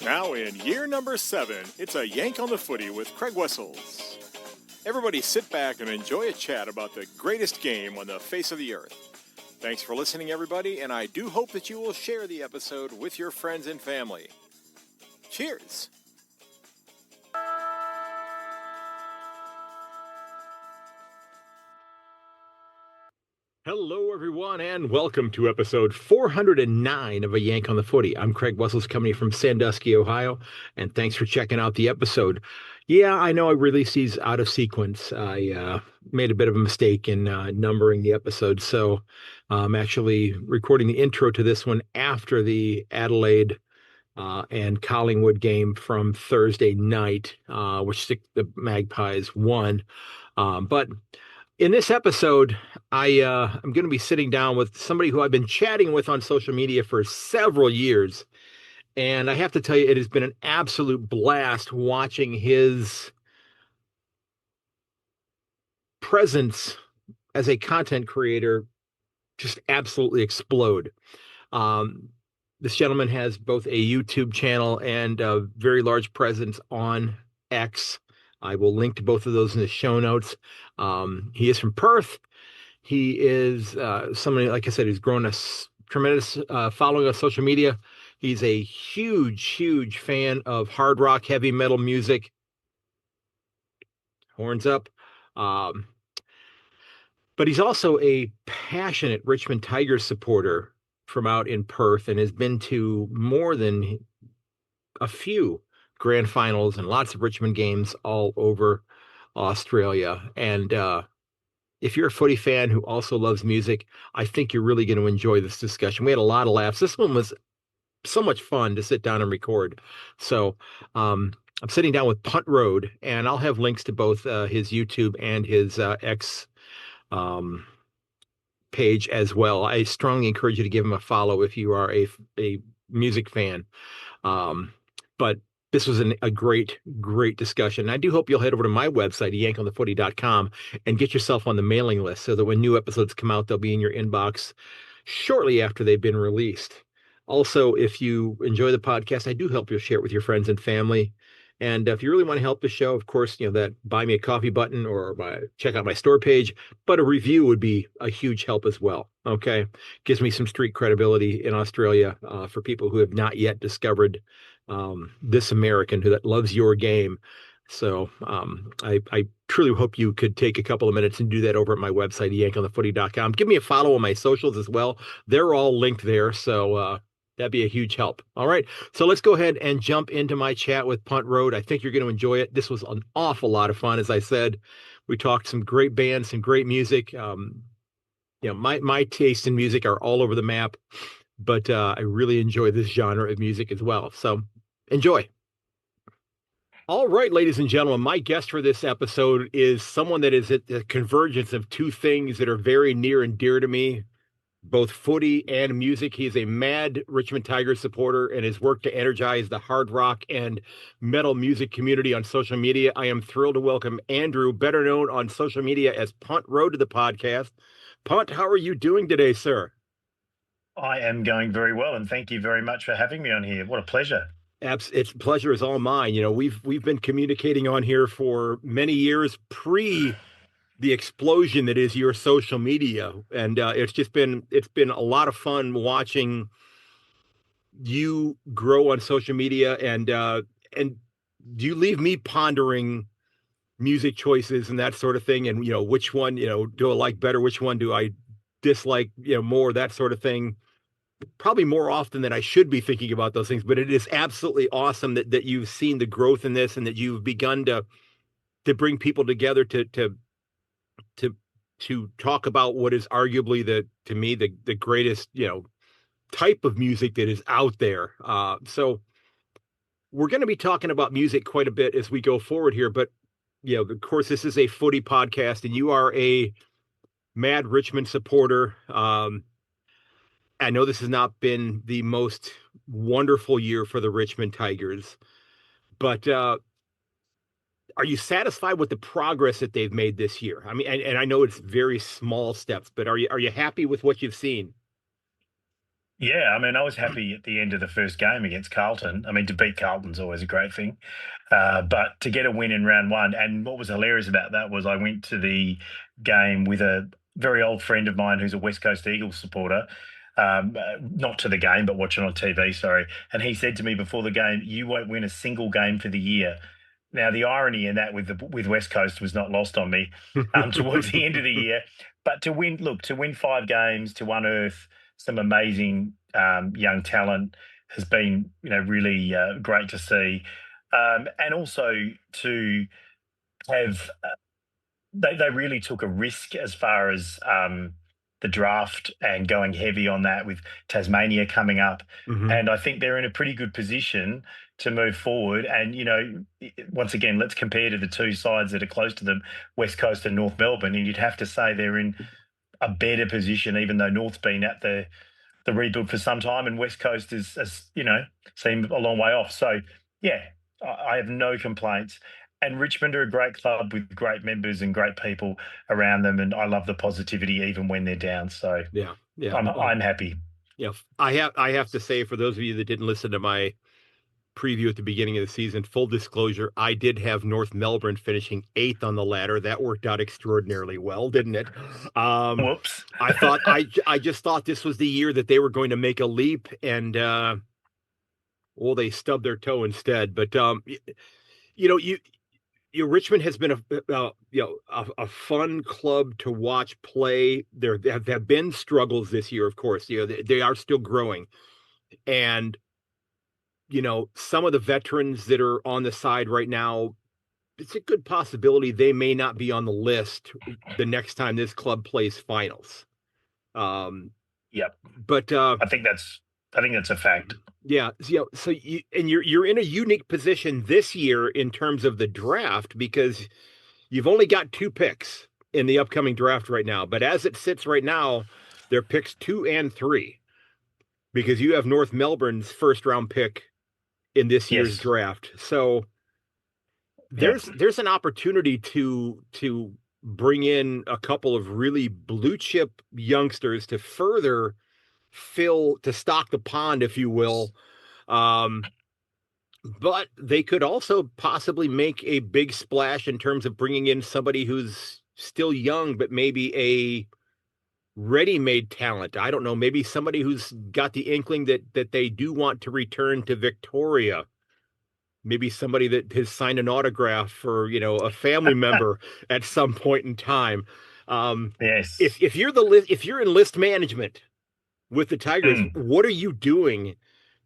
Now in year number 7, it's a Yank on the Footy with Craig Wessels. Everybody sit back and enjoy a chat about the greatest game on the face of the earth. Thanks for listening, everybody, and I do hope that you will share the episode with your friends and family. Cheers! Hello, everyone, and welcome to episode 409 of A Yank on the Footy. I'm Craig Wessels, coming from Sandusky, Ohio, and thanks for checking out the episode. Yeah, I know I released these out of sequence. I made a bit of a mistake in numbering the episodes, so I'm actually recording the intro to this one after the Adelaide and Collingwood game from Thursday night, which the Magpies won. But in this episode, I'm going to be sitting down with somebody who I've been chatting with on social media for several years. And I have to tell you, it has been an absolute blast watching his presence as a content creator just absolutely explode. This gentleman has both a YouTube channel and a very large presence on X. I will link to both of those in the show notes. He is from Perth. He is somebody, like I said, who's grown a tremendous following on social media. He's a huge, huge fan of hard rock, heavy metal music. Horns up. But he's also a passionate Richmond Tigers supporter from out in Perth and has been to more than a few grand finals and lots of Richmond games all over Australia. And if you're a footy fan who also loves music, I think you're really going to enjoy this discussion. We had a lot of laughs. This one was so much fun to sit down and record. So I'm sitting down with Punt Road, and I'll have links to both his YouTube and his X page as well. I strongly encourage you to give him a follow if you are a music fan. But this was a great, great discussion. I do hope you'll head over to my website, ayankonthefooty.com, and get yourself on the mailing list so that when new episodes come out, they'll be in your inbox shortly after they've been released. Also, if you enjoy the podcast, I do hope you'll share it with your friends and family. And if you really want to help the show, of course, that buy me a coffee button or check out my store page, but a review would be a huge help as well. Okay. Gives me some street credibility in Australia for people who have not yet discovered this American that loves your game. So I truly hope you could take a couple of minutes and do that over at my website, ayankonthefooty.com. Give me a follow on my socials as well. They're all linked there. So that'd be a huge help. All right. So let's go ahead and jump into my chat with Punt Road. I think you're going to enjoy it. This was an awful lot of fun. As I said, we talked some great bands, some great music. My tastes in music are all over the map, but I really enjoy this genre of music as well. So enjoy. All right, ladies and gentlemen, my guest for this episode is someone that is at the convergence of two things that are very near and dear to me, both footy and music. He is a mad Richmond Tigers supporter and has worked to energize the hard rock and metal music community on social media. I am thrilled to welcome Andrew, better known on social media as Punt Road, to the podcast. Punt, how are you doing today, sir? I am going very well, and thank you very much for having me on here. What a pleasure. It's pleasure is all mine. We've been communicating on here for many years pre the explosion that is your social media, and it's been a lot of fun watching you grow on social media, and do you leave me pondering music choices and that sort of thing, and which one do I like better, which one do I dislike more, that sort of thing. Probably more often than I should be thinking about those things, but it is absolutely awesome that you've seen the growth in this and that you've begun to bring people together to talk about what is arguably to me the greatest type of music that is out there. So we're going to be talking about music quite a bit as we go forward here, but of course this is a footy podcast and you are a mad Richmond supporter. I know this has not been the most wonderful year for the Richmond Tigers, but are you satisfied with the progress that they've made this year? I mean, and I know it's very small steps, but are you happy with what you've seen? Yeah, I mean, I was happy at the end of the first game against Carlton. I mean, to beat Carlton's always a great thing, but to get a win in round one, and what was hilarious about that was I went to the game with a very old friend of mine who's a West Coast Eagles supporter. Not to the game, but watching on TV. Sorry, and he said to me before the game, "You won't win a single game for the year." Now, the irony in that with West Coast was not lost on me towards the end of the year. But to win 5 games, to unearth some amazing young talent has been, really great to see, and also to have they really took a risk as far as the draft and going heavy on that with Tasmania coming up. Hmm. And I think they're in a pretty good position to move forward. And, once again, let's compare to the two sides that are close to them, West Coast and North Melbourne. And you'd have to say they're in a better position, even though North's been at the rebuild for some time, and West Coast is seemed a long way off. So yeah, I have no complaints. And Richmond are a great club with great members and great people around them, and I love the positivity even when they're down. So Yeah, yeah. I'm happy. Yeah. I have to say, for those of you that didn't listen to my preview at the beginning of the season, full disclosure, I did have North Melbourne finishing eighth on the ladder. That worked out extraordinarily well, didn't it? Um, Whoops. I just thought this was the year that they were going to make a leap, and well, they stubbed their toe instead. But you know, Richmond has been a fun club to watch play. There have been struggles this year, of course. They are still growing, and some of the veterans that are on the side right now, it's a good possibility they may not be on the list the next time this club plays finals. Um, Yep. but I think that's a fact. yeah, so you're in a unique position this year in terms of the draft because you've only got 2 picks in the upcoming draft right now. But as it sits right now, they're picks 2 and 3 because you have North Melbourne's first round pick in this year's Yes. draft. So Yep. there's an opportunity to bring in a couple of really blue chip youngsters to further to stock the pond, if you will. Um, but they could also possibly make a big splash in terms of bringing in somebody who's still young, but maybe a ready-made talent. I don't know, maybe somebody who's got the inkling that they do want to return to Victoria. Maybe somebody that has signed an autograph for, a family member at some point in time. Um, Yes. if you're in list management with the Tigers, Mm. what are you doing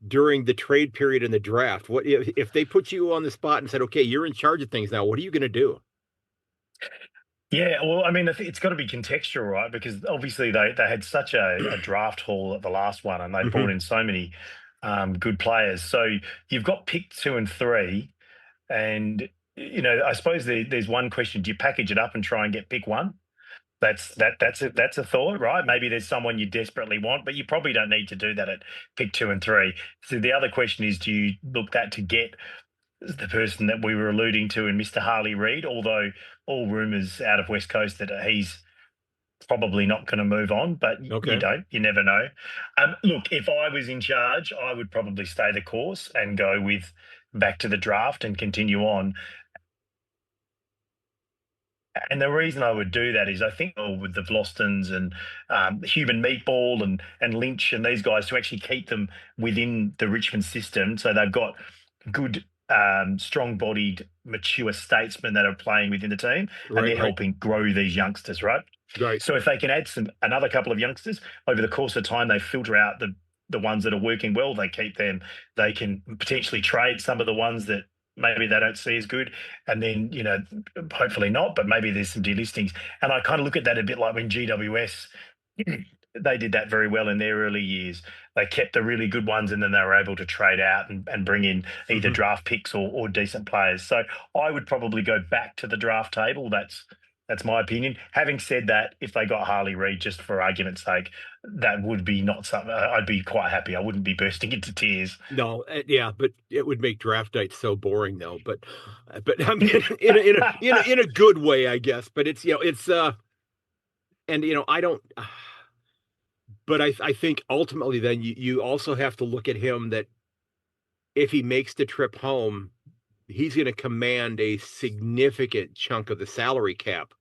during the trade period in the draft? What if they put you on the spot and said, "Okay, you're in charge of things now. What are you going to do?" Yeah, well, I mean, I think it's got to be contextual, right? Because obviously they had such a draft haul at the last one, and they brought Hmm. in so many good players. So you've got pick 2 and 3, and I suppose there's one question: do you package it up and try and get pick 1? That's a thought, right? Maybe there's someone you desperately want, but you probably don't need to do that at pick 2 and 3. So the other question is, do you look that to get the person that we were alluding to in Mr. Harley Reid, although all rumours out of West Coast that he's probably not going to move on, but Okay. you never know. Look, if I was in charge, I would probably stay the course and go with back to the draft and continue on. And the reason I would do that is I think with the Vlostons and Human Meatball and Lynch and these guys to actually keep them within the Richmond system, so they've got good, strong-bodied, mature statesmen that are playing within the team, and Right, they're right, helping grow these youngsters, right? right. So if they can add another couple of youngsters over the course of time, they filter out the ones that are working well. They keep them. They can potentially trade some of the ones that maybe they don't see as good, and then hopefully not, but maybe there's some delistings. And I kind of look at that a bit like when GWS. They did that very well in their early years. They kept the really good ones and then they were able to trade out and bring in either Hmm. draft picks or decent players. So I would probably go back to the draft table. That's my opinion. Having said that, if they got Harley Reid, just for argument's sake, that would be not something I'd be quite happy. I wouldn't be bursting into tears. No, yeah, but it would make draft night so boring, though. But I mean, in a good way, I guess. But it's and I don't. but I think ultimately then you also have to look at him that if he makes the trip home, he's going to command a significant chunk of the salary cap,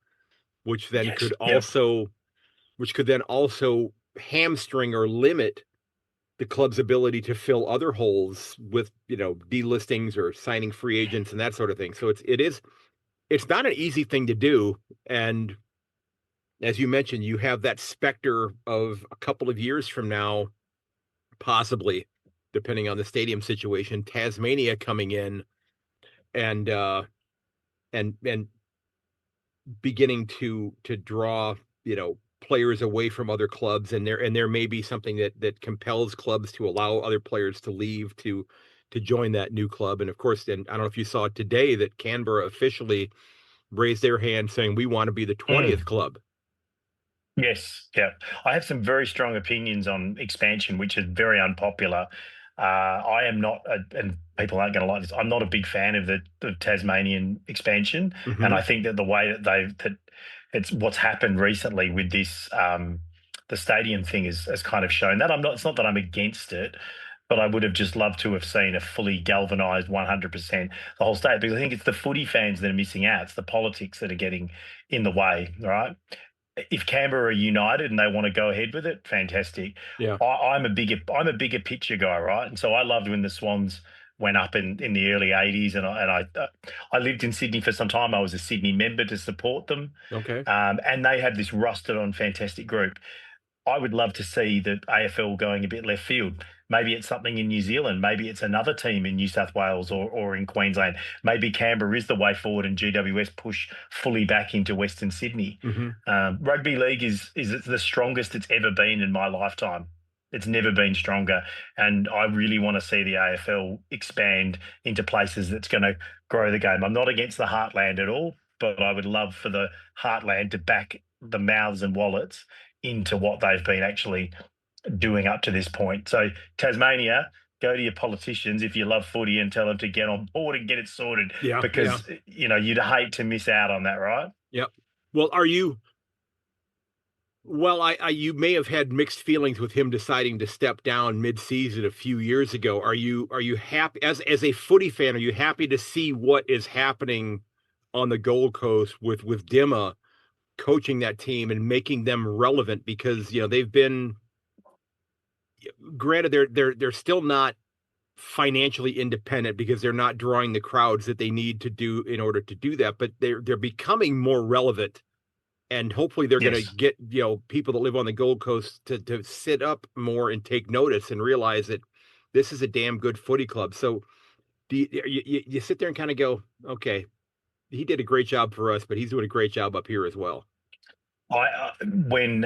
which then Yes. could Yep. also which could then also hamstring or limit the club's ability to fill other holes with, delistings or signing free agents and that sort of thing. So it's not an easy thing to do. And as you mentioned, you have that specter of a couple of years from now, possibly, depending on the stadium situation, Tasmania coming in and and beginning to draw, players away from other clubs, and there may be something that compels clubs to allow other players to leave to join that new club. And of course, then I don't know if you saw it today that Canberra officially raised their hand saying we want to be the 20th Mm. club. Yes, yeah. I have some very strong opinions on expansion, which is very unpopular. I am not, and people aren't going to like this. I'm not a big fan of the Tasmanian expansion, and I Hmm. think that the way that it's what's happened recently with this the stadium thing has kind of shown that I'm not. It's not that I'm against it, but I would have just loved to have seen a fully galvanised 100% the whole state, because I think it's the footy fans that are missing out. It's the politics that are getting in the way, right? If Canberra are united and they want to go ahead with it, fantastic. Yeah. I'm a bigger picture guy, right? And so I loved when the Swans went up in the early '80s, and I lived in Sydney for some time. I was a Sydney member to support them, Okay. and they had this rusted on fantastic group. I would love to see the AFL going a bit left field. Maybe it's something in New Zealand. Maybe it's another team in New South Wales or in Queensland. Maybe Canberra is the way forward and GWS push fully back into Western Sydney. Hmm. Rugby league is the strongest it's ever been in my lifetime. It's never been stronger. And I really want to see the AFL expand into places that's going to grow the game. I'm not against the heartland at all, but I would love for the heartland to back the mouths and wallets into what they've been actually doing up to this point. So Tasmania, go to your politicians if you love footy and tell them to get on board and get it sorted, Yeah. Yeah. because you'd hate to miss out on that, right? Yep. Well, are you Well, you may have had mixed feelings with him deciding to step down mid-season a few years ago. Are you happy as a footy fan? Are you happy to see what is happening on the Gold Coast with Dimma coaching that team and making them relevant? Because they've been, granted, they're still not financially independent because they're not drawing the crowds that they need to do in order to do that, but they're becoming more relevant, and hopefully they're going to Yes. get people that live on the Gold Coast to sit up more and take notice and realize that this is a damn good footy club. So you sit there and kind of go, okay, he did a great job for us, but he's doing a great job up here as well. When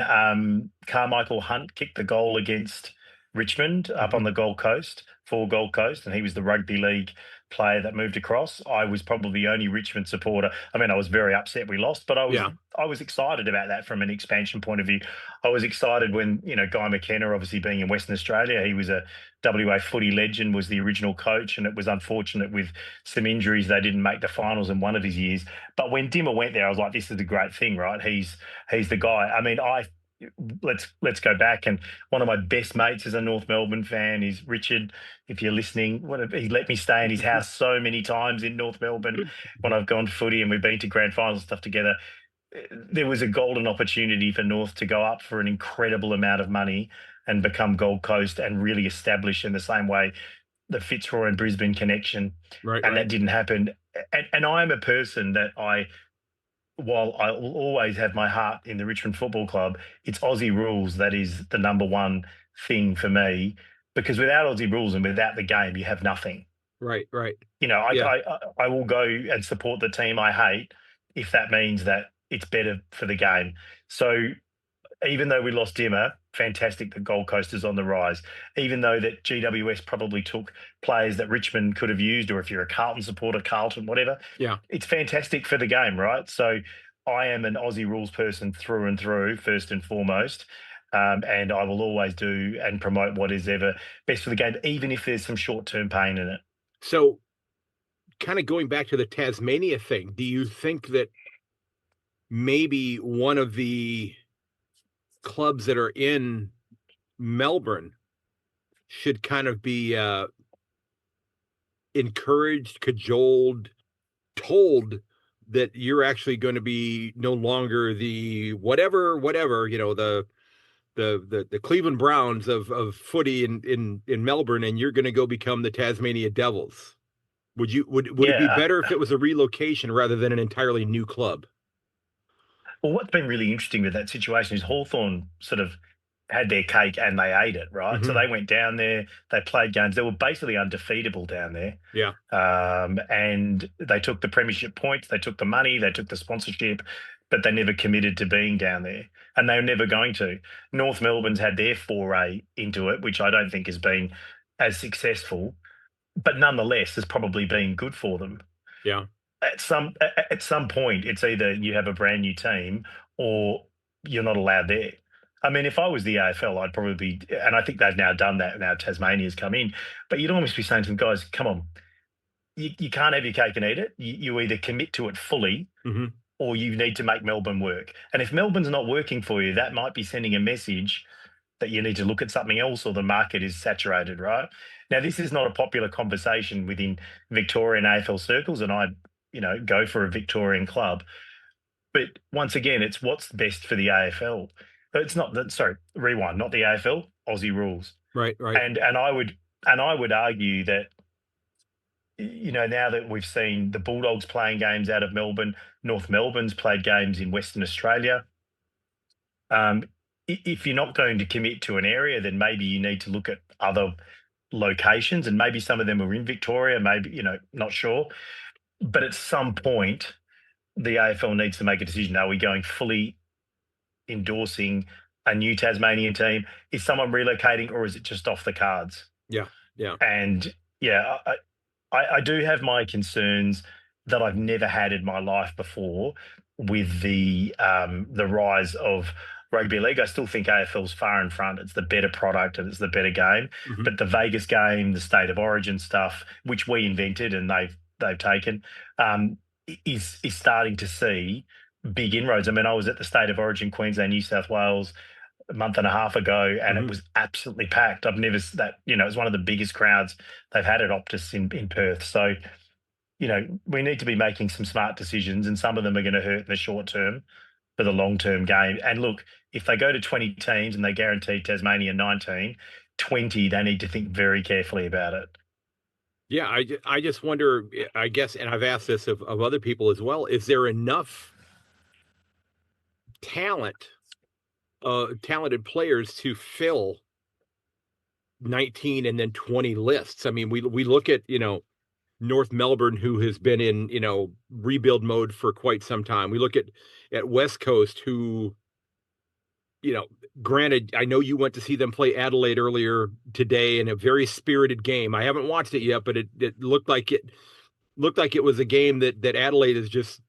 Carmichael Hunt kicked the goal against Richmond up on Hmm. the Gold Coast for Gold Coast, and he was the rugby league player that moved across. I was probably the only Richmond supporter. I mean, I was very upset we lost, but I was Yeah. I was excited about that from an expansion point of view. I was excited when Guy McKenna, obviously being in Western Australia, he was a WA footy legend, was the original coach, and it was unfortunate with some injuries they didn't make the finals in one of his years. But when Dimmer went there, I was like, this is a great thing, right? He's the guy. I mean, let's go back, and one of my best mates is a North Melbourne fan. Is Richard. If you're listening, he let me stay in his house so many times in North Melbourne when I've gone to footy, and we've been to grand finals and stuff together. There was a golden opportunity for North to go up for an incredible amount of money and become Gold Coast and really establish in the same way the Fitzroy and Brisbane connection, Right. and Right. that didn't happen. And I am a person that while I will always have my heart in the Richmond Football Club, it's Aussie rules that is the number one thing for me, because without Aussie rules and without the game, you have nothing. Right. Right. I, Yeah. I will go and support the team I hate if that means that it's better for the game. So even though we lost Dimmer, fantastic that Gold Coast is on the rise. Even though that GWS probably took players that Richmond could have used, or if you're a Carlton supporter, Carlton, whatever, Yeah. it's fantastic for the game, right? So I am an Aussie rules person through and through, first and foremost. And I will always do and promote what is ever best for the game, even if there's some short term pain in it. So, kind of going back to the Tasmania thing, do you think that maybe one of the clubs that are in Melbourne should kind of be encouraged, cajoled, told that you're actually going to be no longer the whatever, the Cleveland Browns of footy in Melbourne, and you're going to go become the Tasmania Devils. Would it be Yeah. better if it was a relocation rather than an entirely new club? Well, what's been really interesting with that situation is Hawthorn sort of had their cake and they ate it, right? So Hmm. they went down there, they played games. They were basically undefeatable down there. Yeah. And they took the premiership points, they took the money, they took the sponsorship, but they never committed to being down there. And they were never going to. North Melbourne's had their foray into it, which I don't think has been as successful, but nonetheless has probably been good for them. Yeah. At some point, it's either you have a brand new team or you're not allowed there. I mean, if I was the AFL, I'd probably be, and I think they've now done that. Now Tasmania's come in, but you'd almost be saying to them, guys, come on, you can't have your cake and eat it. You either commit to it fully Hmm. or you need to make Melbourne work. And if Melbourne's not working for you, that might be sending a message that you need to look at something else or the market is saturated, right? Now, this is not a popular conversation within Victorian AFL circles, and I, go for a Victorian club. But once again, it's what's best for the AFL. It's not that, sorry, rewind, not the AFL, Aussie rules. Right. Right. And I would argue that, now that we've seen the Bulldogs playing games out of Melbourne, North Melbourne's played games in Western Australia. If you're not going to commit to an area, then maybe you need to look at other locations, and maybe some of them are in Victoria, maybe, not sure. But at some point, the AFL needs to make a decision. Are we going fully endorsing a new Tasmanian team? Is someone relocating, or is it just off the cards? Yeah. Yeah. And yeah, I do have my concerns that I've never had in my life before with the rise of rugby league. I still think AFL's far in front. It's the better product and it's the better game. Hmm. But the Vegas game, the state of origin stuff, which we invented and they've taken, is starting to see big inroads. I mean, I was at the state of origin, Queensland, New South Wales, a month and a half ago, and it Hmm. was absolutely packed. I've never that it was one of the biggest crowds they've had at Optus in Perth. So we need to be making some smart decisions, and some of them are going to hurt in the short term for the long term game. And look, if they go to 20 teams and they guarantee Tasmania 19, 20, they need to think very carefully about it. Yeah. I just wonder, I guess, and I've asked this of other people as well, is there enough talent, talented players to fill 19 and then 20 lists? I mean, we look at, North Melbourne, who has been in, rebuild mode for quite some time. We look at West Coast, who, you know, granted, I know you went to see them play Adelaide earlier today in a very spirited game. I haven't watched it yet, but it looked like it was a game that Adelaide is just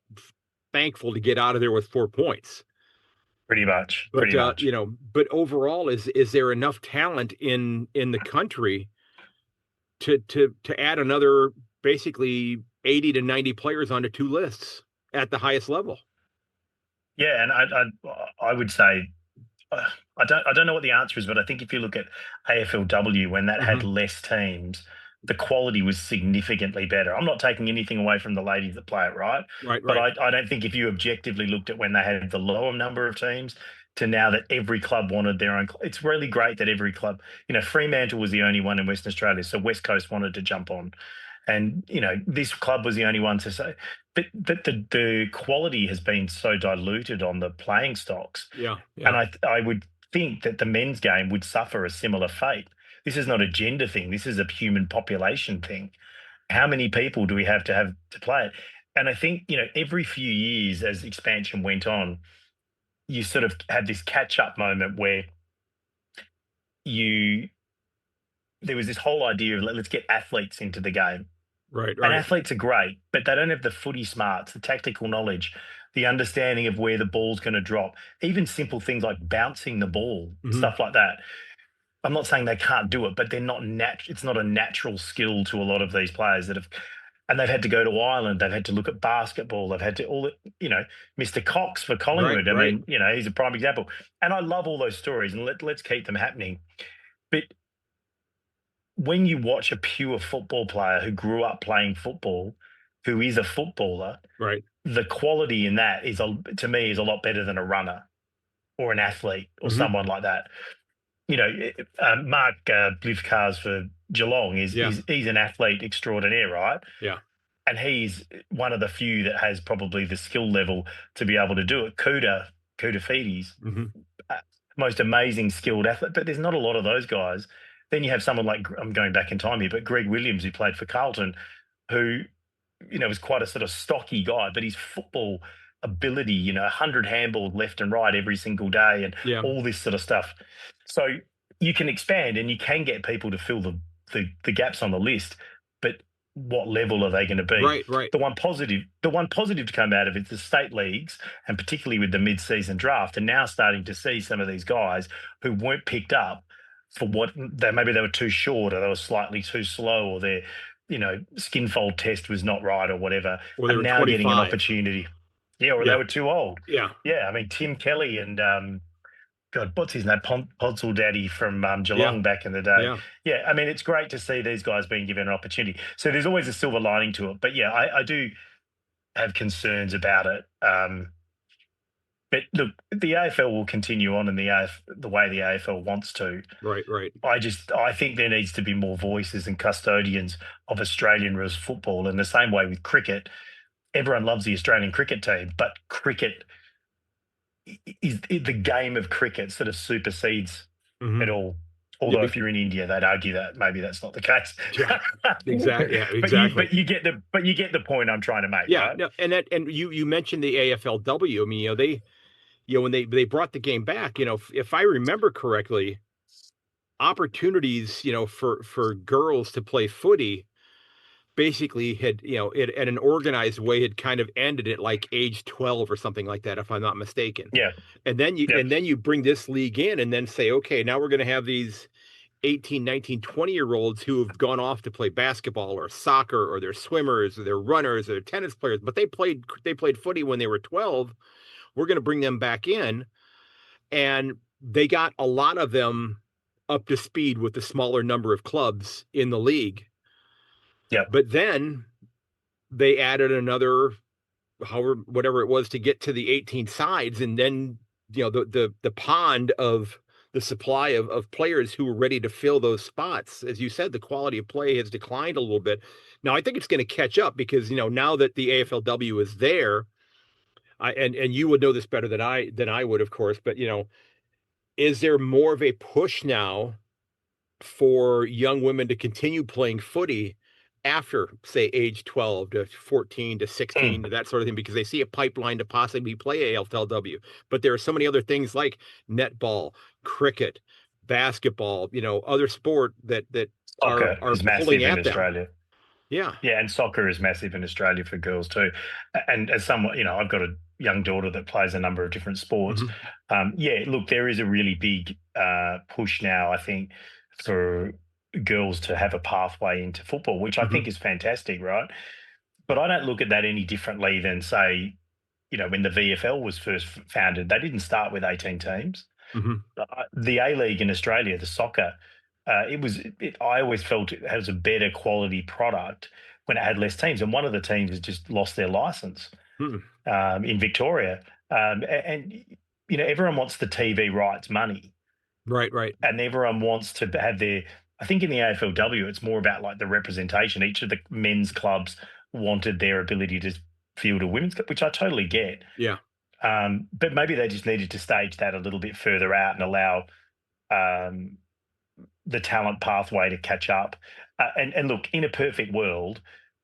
thankful to get out of there with 4 points. Pretty much, But pretty much. but overall, is there enough talent in the country to add another basically 80 to 90 players onto two lists at the highest level? Yeah, and I would say I don't know what the answer is, but I think if you look at AFLW when that had Hmm. less teams, the quality was significantly better. I'm not taking anything away from the ladies that play it, right? Right, But right. I don't think if you objectively looked at when they had the lower number of teams to now that every club wanted their own, it's really great that every club, Fremantle was the only one in Western Australia, so West Coast wanted to jump on. And this club was the only one to say, but the quality has been so diluted on the playing stocks, Yeah, and yeah. I would think that the men's game would suffer a similar fate. This is not a gender thing. This is a human population thing. How many people do we have to play it? And I think every few years as expansion went on, you sort of had this catch up moment where you there was this whole idea of let's get athletes into the game. Right, And right. athletes are great, but they don't have the footy smarts, the tactical knowledge, the understanding of where the ball's going to drop, even simple things like bouncing the ball, Hmm. stuff like that. I'm not saying they can't do it, but they're not it's not a natural skill to a lot of these players that have. and they've had to go to Ireland. They've had to look at basketball. They've had to Mr. Cox for Right, Collingwood. I right, mean, he's a prime example. And I love all those stories, and let's keep them happening. But when you watch a pure football player who grew up playing football, who is a footballer, right. the quality in that to me is a lot better than a runner or an athlete or Hmm. someone like that. Mark Blivkars for Geelong Yeah, he's an athlete extraordinaire, right? yeah. And he's one of the few that has probably the skill level to be able to do it. Kuda Feedy's Hmm. most amazing skilled athlete, but there's not a lot of those guys. Then you have someone like, I'm going back in time here, but Greg Williams, who played for Carlton, who was quite a sort of stocky guy, but his football ability, 100 handballs left and right every single day, and Yeah. all this sort of stuff. So you can expand and you can get people to fill the gaps on the list, but what level are they going to be? Right, right. The one positive to come out of it, the state leagues, and particularly with the mid-season draft, and now starting to see some of these guys who weren't picked up for what maybe they were too short, or they were slightly too slow, or their skin fold test was not right, or whatever, Or they are were now getting an 25. opportunity. Yeah, or they Yeah, were too old. yeah, Yeah, I mean Tim Kelly and God, what's his name? Podsel Daddy from yeah, Geelong back in the day. yeah. Yeah, I mean, it's great to see these guys being given an opportunity. So there's always a silver lining to it. But yeah, I do have concerns about it. But look, the AFL will continue on in the way the AFL wants to. Right, right. I think there needs to be more voices and custodians of Australian rules football. In the same way with cricket, everyone loves the Australian cricket team, but cricket is the game of cricket sort of supersedes Hmm. it all. Yeah, Although if you're in India, they'd argue that maybe that's not the case. yeah, exactly. Yeah, but you exactly. but you get the point I'm trying to make, Yeah, right? no, and you mentioned the AFLW. I mean, they when they brought the game back, if I remember correctly, opportunities, for girls to play footy basically had, it at an organized way had kind of ended at like age 12 or something like that, if I'm not mistaken. Yeah. And then you Yep. and then you bring this league in and then say, okay, now we're going to have these 18, 19, 20-year-olds who have gone off to play basketball or soccer, or they're swimmers or they're runners or they're tennis players, but they played footy when they were 12. We're going to bring them back in, and they got a lot of them up to speed with the smaller number of clubs in the league. Yep. But then they added another, however, whatever it was, to get to the 18 sides, and then the pond of the supply of players who were ready to fill those spots. As you said, the quality of play has declined a little bit. Now I think it's going to catch up because now that the AFLW is there, and you would know this better than I would, of course, but is there more of a push now for young women to continue playing footy after, say, age 12 to 14 to Mm. 16, to that sort of thing, because they see a pipeline to possibly play AFLW. But there are so many other things like netball, cricket, basketball, other sport that are Soccer are is pulling massive in at them. Australia. Yeah. Yeah, and soccer is massive in Australia for girls too. And as someone, I've got a young daughter that plays a number of different sports. Hmm. Yeah, look, there is a really big push now, I think, for girls to have a pathway into football, which I think Hmm. is fantastic, right? But I don't look at that any differently than, say, when the VFL was first founded, they didn't start with 18 teams. Hmm. The A League in Australia, the soccer, I always felt it has a better quality product when it had less teams. And one of the teams has just lost their license Hmm. in Victoria. Everyone wants the TV rights money, Right, right. and everyone wants to have their. I think in the AFLW, it's more about like the representation. Each of the men's clubs wanted their ability to field a women's club, which I totally get. Yeah. But maybe they just needed to stage that a little bit further out and allow um, the talent pathway to catch up. And look, in a perfect world,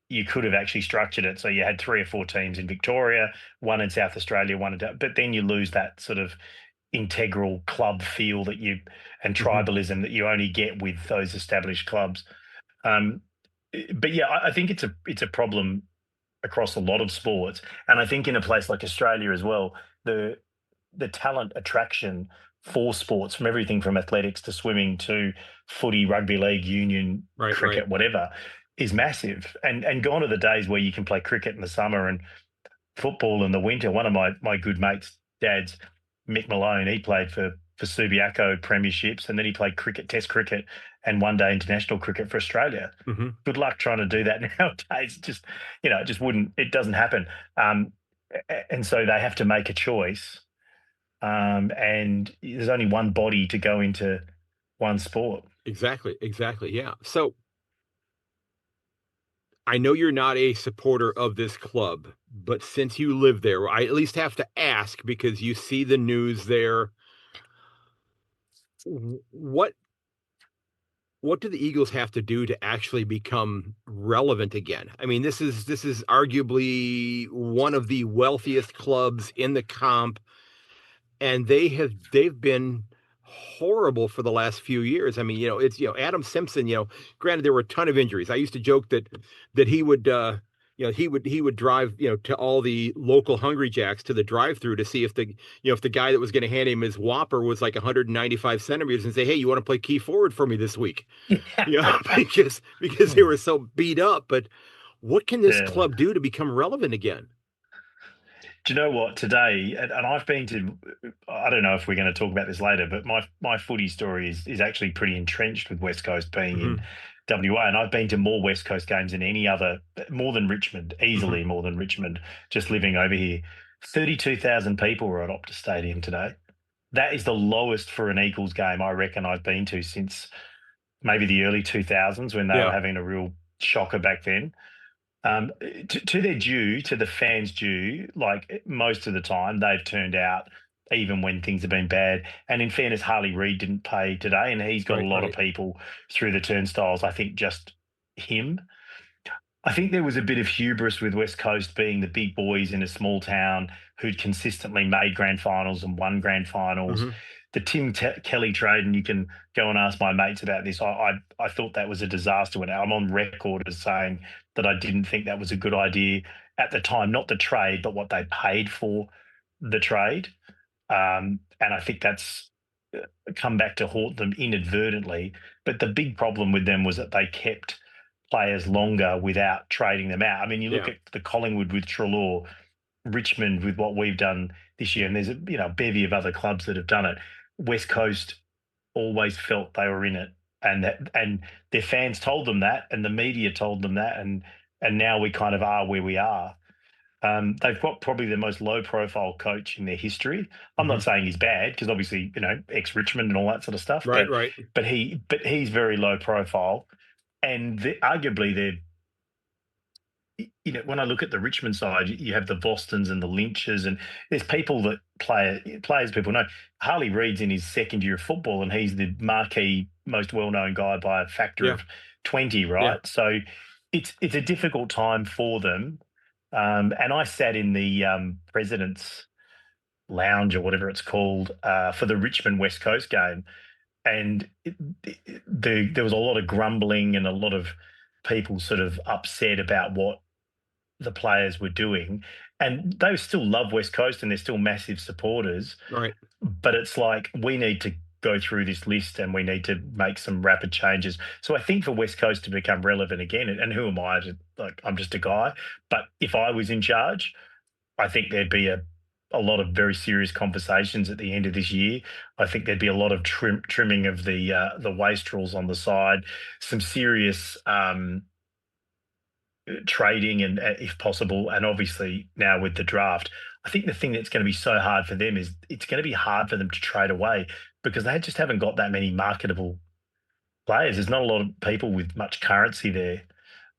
you could have actually structured it so you had 3 or 4 teams in Victoria, one in South Australia, but then you lose that sort of integral club feel and Hmm. tribalism that you only get with those established clubs. Um, but yeah, I think it's a problem across a lot of sports, and I think in a place like Australia as well, the talent attraction for sports, from everything from athletics to swimming to footy, rugby league, union, Right, right. cricket, whatever, is massive. And gone are the days where you can play cricket in the summer and football in the winter. One of my good mates' dads, Mick Malone, he played for Subiaco premierships, and then he played cricket, Test cricket, and one day international cricket for Australia. Hmm. Good luck trying to do that nowadays. Just it just wouldn't. It doesn't happen. And so they have to make a choice. And there's only one body to go into one sport. Exactly, exactly. Yeah. So I know you're not a supporter of this club, but since you live there, I at least have to ask because you see the news there. What do the Eagles have to do to actually become relevant again? I mean, this is arguably one of the wealthiest clubs in the comp, and they've been horrible for the last few years. I mean, it's Adam Simpson. Granted there were a ton of injuries. I used to joke that he would he would drive to all the local Hungry Jacks to the drive-through to see if the guy that was going to hand him his Whopper was like 195 centimeters and say, hey, you want to play key forward for me this week? Because they were so beat up. But what can this Yeah. club do to become relevant again? Do you know what? Today, and I've been to, I don't know if we're going to talk about this later, but my footy story is actually pretty entrenched with West Coast being in Hmm. WA. And I've been to more West Coast games than any other, more than Richmond, Hmm. easily more than Richmond, just living over here. 32,000 people were at Optus Stadium today. That is the lowest for an Eagles game I reckon I've been to since maybe the early 2000s when they were Yeah. having a real shocker back then. To their due, to the fans' due, like most of the time, they've turned out even when things have been bad. And in fairness, Harley Reid didn't play today, and he's got a Right. lot of Right. people through the turnstiles. I think just him. I think there was a bit of hubris with West Coast being the big boys in a small town who'd consistently made grand finals and won grand finals. Hmm. The Kelly trade, and you can go and ask my mates about this. I thought that was a disaster. When I'm on record as saying that I didn't think that was a good idea at the time, not the trade, but what they paid for the trade. And I think that's come back to haunt them inadvertently. But the big problem with them was that they kept players longer without trading them out. I mean, you look Yeah. at the Collingwood with Treloar, Richmond with what we've done this year, and there's a bevy of other clubs that have done it. West Coast always felt they were in it, and their fans told them that, and the media told them that, and now we kind of are where we are. They've got probably the most low-profile coach in their history. I'm not Hmm. saying he's bad because obviously ex-Richmond and all that sort of stuff, Right. but Right. he's very low profile, and arguably they're when I look at the Richmond side, you have the Bostons and the Lynches, and there's people that players people know. Harley Reid's in his second year of football, and he's the marquee, most well-known guy by a factor Yeah. of 20, Yeah. right? So it's a difficult time for them. And I sat in the president's lounge or whatever it's called for the Richmond West Coast game, and there was a lot of grumbling and a lot of people sort of upset about what the players were doing. And they still love West Coast and they're still massive supporters. Right. But it's like we need to go through this list and we need to make some rapid changes. So I think for West Coast to become relevant again, and who am I to, like, I'm just a guy. But if I was in charge, I think there'd be a lot of very serious conversations at the end of this year. I think there'd be a lot of trimming of the wastrels on the side, some serious trading, and if possible, and obviously now with the draft. I think the thing that's going to be so hard for them is it's going to be hard for them to trade away because they just haven't got that many marketable players. There's not a lot of people with much currency there.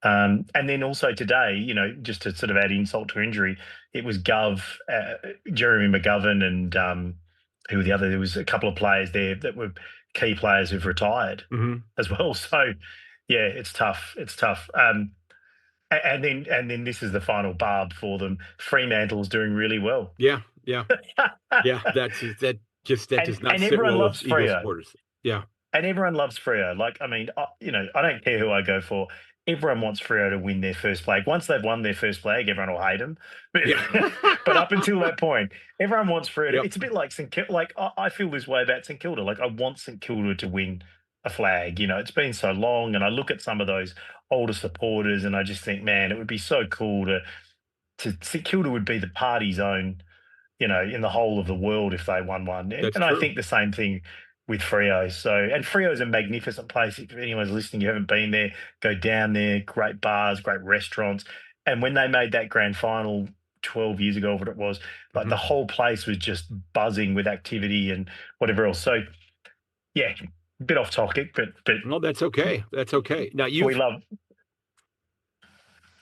And then also today, just to sort of add insult to injury, it was Jeremy McGovern, and who were the other? There was a couple of players there that were key players who've retired Hmm. as well. So, yeah, it's tough. It's tough. And then this is the final barb for them. Fremantle's doing really well, Yeah. Yeah. Yeah. That and does not and sit everyone well loves with Eagle Freo. supporters. Yeah. And everyone loves Freo. Like, I mean, I don't care who I go for. Everyone wants Freo to win their first flag. Once they've won their first flag, everyone will hate them. But, Yeah. but up until that point, everyone wants Freo to. Yep. It's a bit like St Kilda. Like, I feel this way about St Kilda. Like, I want St Kilda to win a flag. It's been so long, and I look at some of those older supporters, and I just think, man, it would be so cool to St Kilda would be the party zone, in the whole of the world if they won one. And, That's and I true. think the same thing with Freo. So, and Freo is a magnificent place. If anyone's listening, you haven't been there, go down there. Great bars, great restaurants. And when they made that grand final 12 years ago, what it was, like Hmm. the whole place was just buzzing with activity and whatever else. So, yeah, a bit off topic, but No, that's okay. That's okay. Now we love.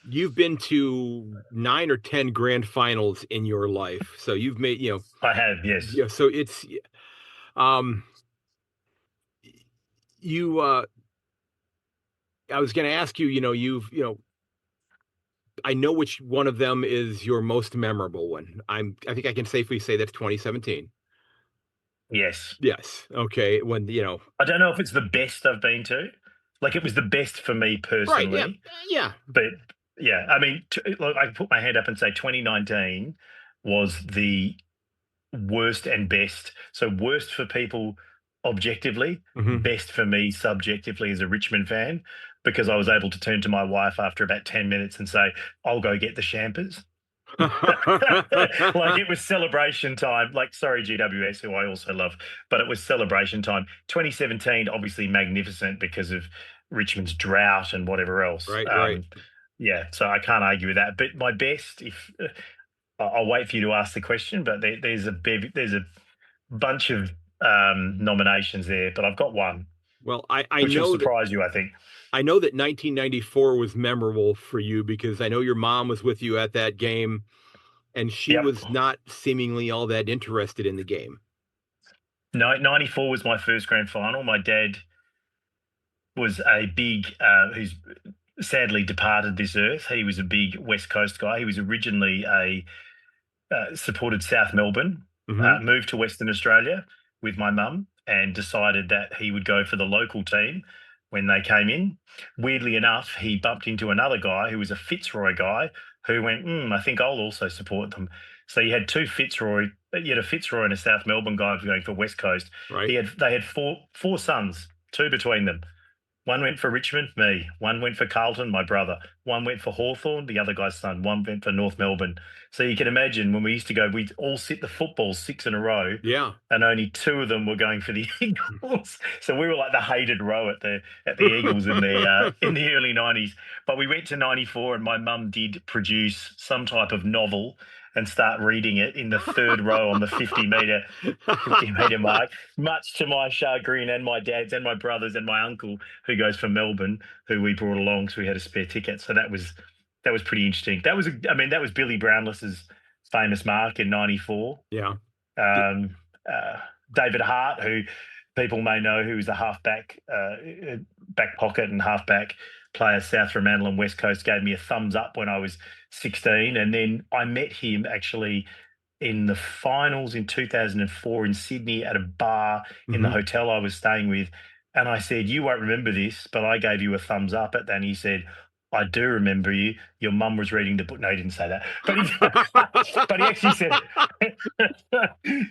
you've been to 9 or 10 grand finals in your life. So you've made, I have, yes. so it's um you I was going to ask you, I know which one of them is your most memorable one. I think I can safely say that's 2017. Yes. Yes. Okay. When, I don't know if it's the best I've been to. Like it was the best for me right. Yeah. personally, Yeah. but yeah, I mean, look, I can put my hand up and say 2019 was the worst and best. So worst for people objectively, Hmm. best for me subjectively as a Richmond fan, because I was able to turn to my wife after about 10 minutes and say, I'll go get the champers. Like it was celebration time. Like, sorry, GWS, who I also love, but it was celebration time. 2017, obviously magnificent because of Richmond's drought and whatever else. Right. Right. Yeah, so I can't argue with that. But my best, if I'll wait for you to ask the question, but there's a bunch of nominations there, but I've got one, Well, I which will know that surprise you, I think. 1994 was memorable for you because I know your mom was with you at that game and she Yep. was not seemingly all that interested in the game. No, 94 was my first grand final. My dad was a big, who's sadly departed this earth. He was a big West Coast guy. He was originally supported South Melbourne, Hmm. moved to Western Australia with my mum, and decided that he would go for the local team when they came in. Weirdly enough, he bumped into another guy who was a Fitzroy guy who went, I think I'll also support them. So you had two Fitzroy, you had a Fitzroy and a South Melbourne guy going for West Coast. Right. They had four sons, two between them. One went for Richmond, me. One went for Carlton, my brother. One went for Hawthorn, the other guy's son. One went for North Melbourne. So you can imagine when we used to go, we'd all sit the football six in a row, Yeah. and only two of them were going for the Eagles. So we were like the hated row at the Eagles in the early 90s. But we went to 94, and my mum did produce some type of novel and start reading it in the third row on the 50 meter mark, much to my chagrin and my dad's and my brother's and my uncle who goes for Melbourne, who we brought along, so we had a spare ticket. So that was pretty interesting. That was Billy Brownless's famous mark in '94. Yeah. Um, David Hart, who people may know, who was a halfback, back pocket and halfback player, South Fremantle and West Coast, gave me a thumbs up when I was 16. And then I met him actually in the finals in 2004 in Sydney at a bar in the Hmm. hotel I was staying with. And I said, "You won't remember this, but I gave you a thumbs up at that." And he said, "I do remember you. Your mum was reading the book." No, he didn't say that. But he actually said,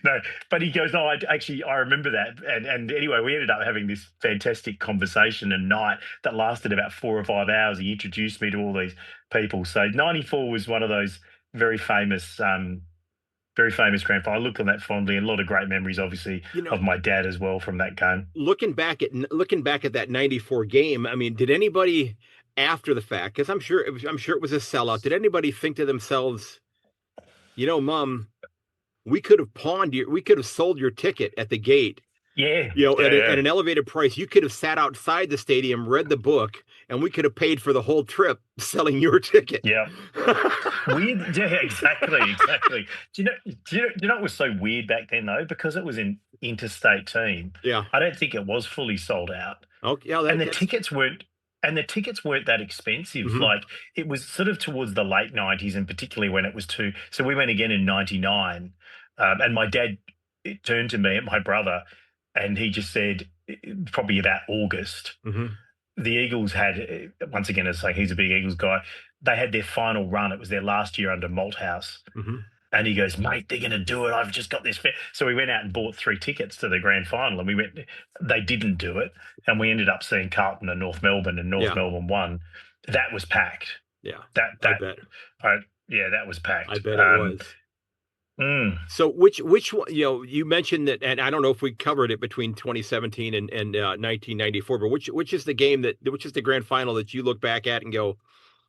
no, but he goes, "No, I remember that." And anyway, we ended up having this fantastic conversation and night that lasted about 4 or 5 hours. He introduced me to all these people. So 94 was one of those very famous grand final. I look on that fondly, and a lot of great memories, obviously, you of know, my dad as well from that game. looking back at that 94 game, I mean, did anybody after the fact, because I'm sure it was a sellout, did anybody think to themselves, Mom, we could have sold your ticket at the gate, Yeah, at, yeah, a, at yeah. an elevated price. You could have sat outside the stadium, read the book, and we could have paid for the whole trip selling your ticket. Yeah. Weird. Yeah, exactly, exactly. Do you know what was so weird back then though? Because it was an interstate team. Yeah. I don't think it was fully sold out. Okay. Yeah. And That, the that's. tickets weren't and the tickets weren't that expensive. Mhm. Like it was sort of towards the late 90s, and particularly when it was two. So we went again in 99. And my dad turned to me and my brother, and he just said, probably about August, Mhm. the Eagles had, once again, it's like he's a big Eagles guy. They had their final run. It was their last year under Malthouse. Mhm. And he goes, mate, they're going to do it. I've just got this. So we went out and bought 3 tickets to the grand final, and we went. They didn't do it, and we ended up seeing Carlton and North Melbourne, and North Yeah. Melbourne won. That was packed. Yeah. That I that bet. yeah, that was I packed. bet it was. Mm, So which one, you mentioned that, and I don't know if we covered it between 2017 and 1994, but which is the game which is the grand final that you look back at and go,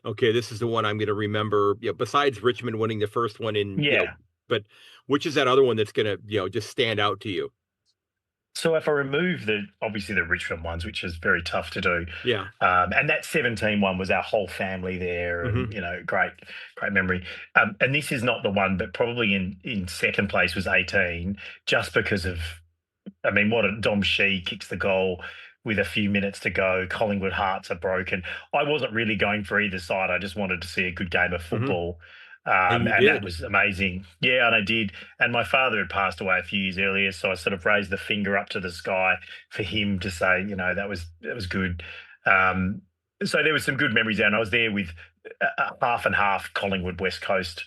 okay, this is the one I'm going to remember, besides Richmond winning the first one yeah. but which is that other one that's going to, just stand out to you? So if I remove obviously the Richmond ones, which is very tough to do, Yeah. and that 17 one was our whole family there, Hmm. and great memory. And this is not the one, but probably in second place was 18, just because of, I mean, what a Dom Shee kicks the goal with a few minutes to go. Collingwood hearts are broken. I wasn't really going for either side. I just wanted to see a good game of Hmm. football. And you And that did. was amazing. Yeah, and I did. And my father had passed away a few years earlier, so I sort of raised the finger up to the sky for him to say, that was good. Um, so there was some good memories there, and I was there with half and half Collingwood West Coast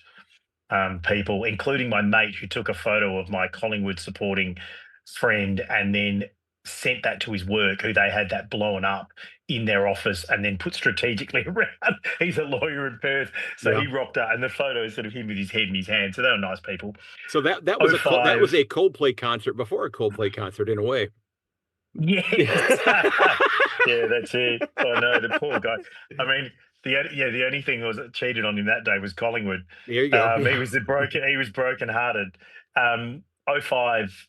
people, including my mate who took a photo of my Collingwood supporting friend and then sent that to his work, who they had that blown up in their office and then put strategically around. He's a lawyer in Perth. So Yeah. he rocked up, and the photo is sort of him with his head in his hand. So they were nice people. So that was Oh that was five, a Coldplay concert before a Coldplay concert in a way. yes. Yeah, that's it. I know, the poor guy. I mean, the only thing was that cheated on him that day was Collingwood. There you go. He Yeah. was broken hearted. Oh 05,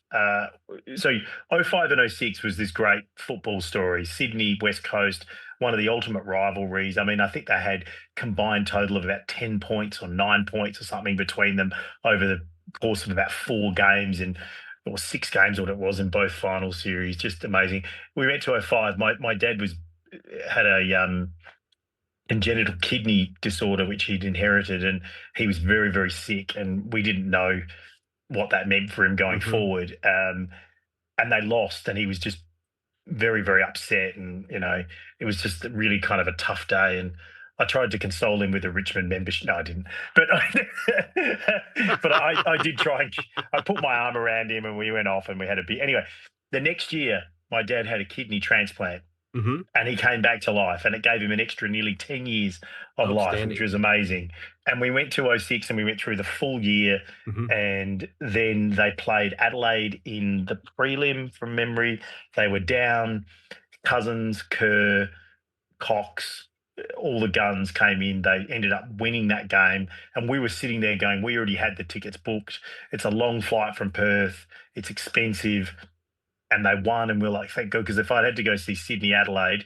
so oh 05 and oh 06 was this great football story. Sydney, West Coast, one of the ultimate rivalries. I mean, I think they had combined total of about 10 points or 9 points or something between them over the course of about 4 games or 6 games, what it was in both final series. Just amazing. We went to oh 05. My dad had a congenital kidney disorder which he'd inherited, and he was very, very sick, and we didn't know what that meant for him going Hmm. forward. And they lost, and he was just very, very upset, and it was just really kind of a tough day. And I tried to console him with a Richmond membership. No, I didn't, but I did try. And I put my arm around him, and we went off, and we had a bit. Anyway, the next year, my dad had a kidney transplant, Hmm. and he came back to life, and it gave him an extra nearly 10 years of life, which Outstanding. was amazing. And we went to oh 06, and we went through the full year, Hmm. and then they played Adelaide in the prelim from memory. They were down. Cousins, Kerr, Cox, all the guns came in. They ended up winning that game. And we were sitting there going, we already had the tickets booked. It's a long flight from Perth. It's expensive. And they won. And we're like, thank God. Because if I'd had to go see Sydney Adelaide,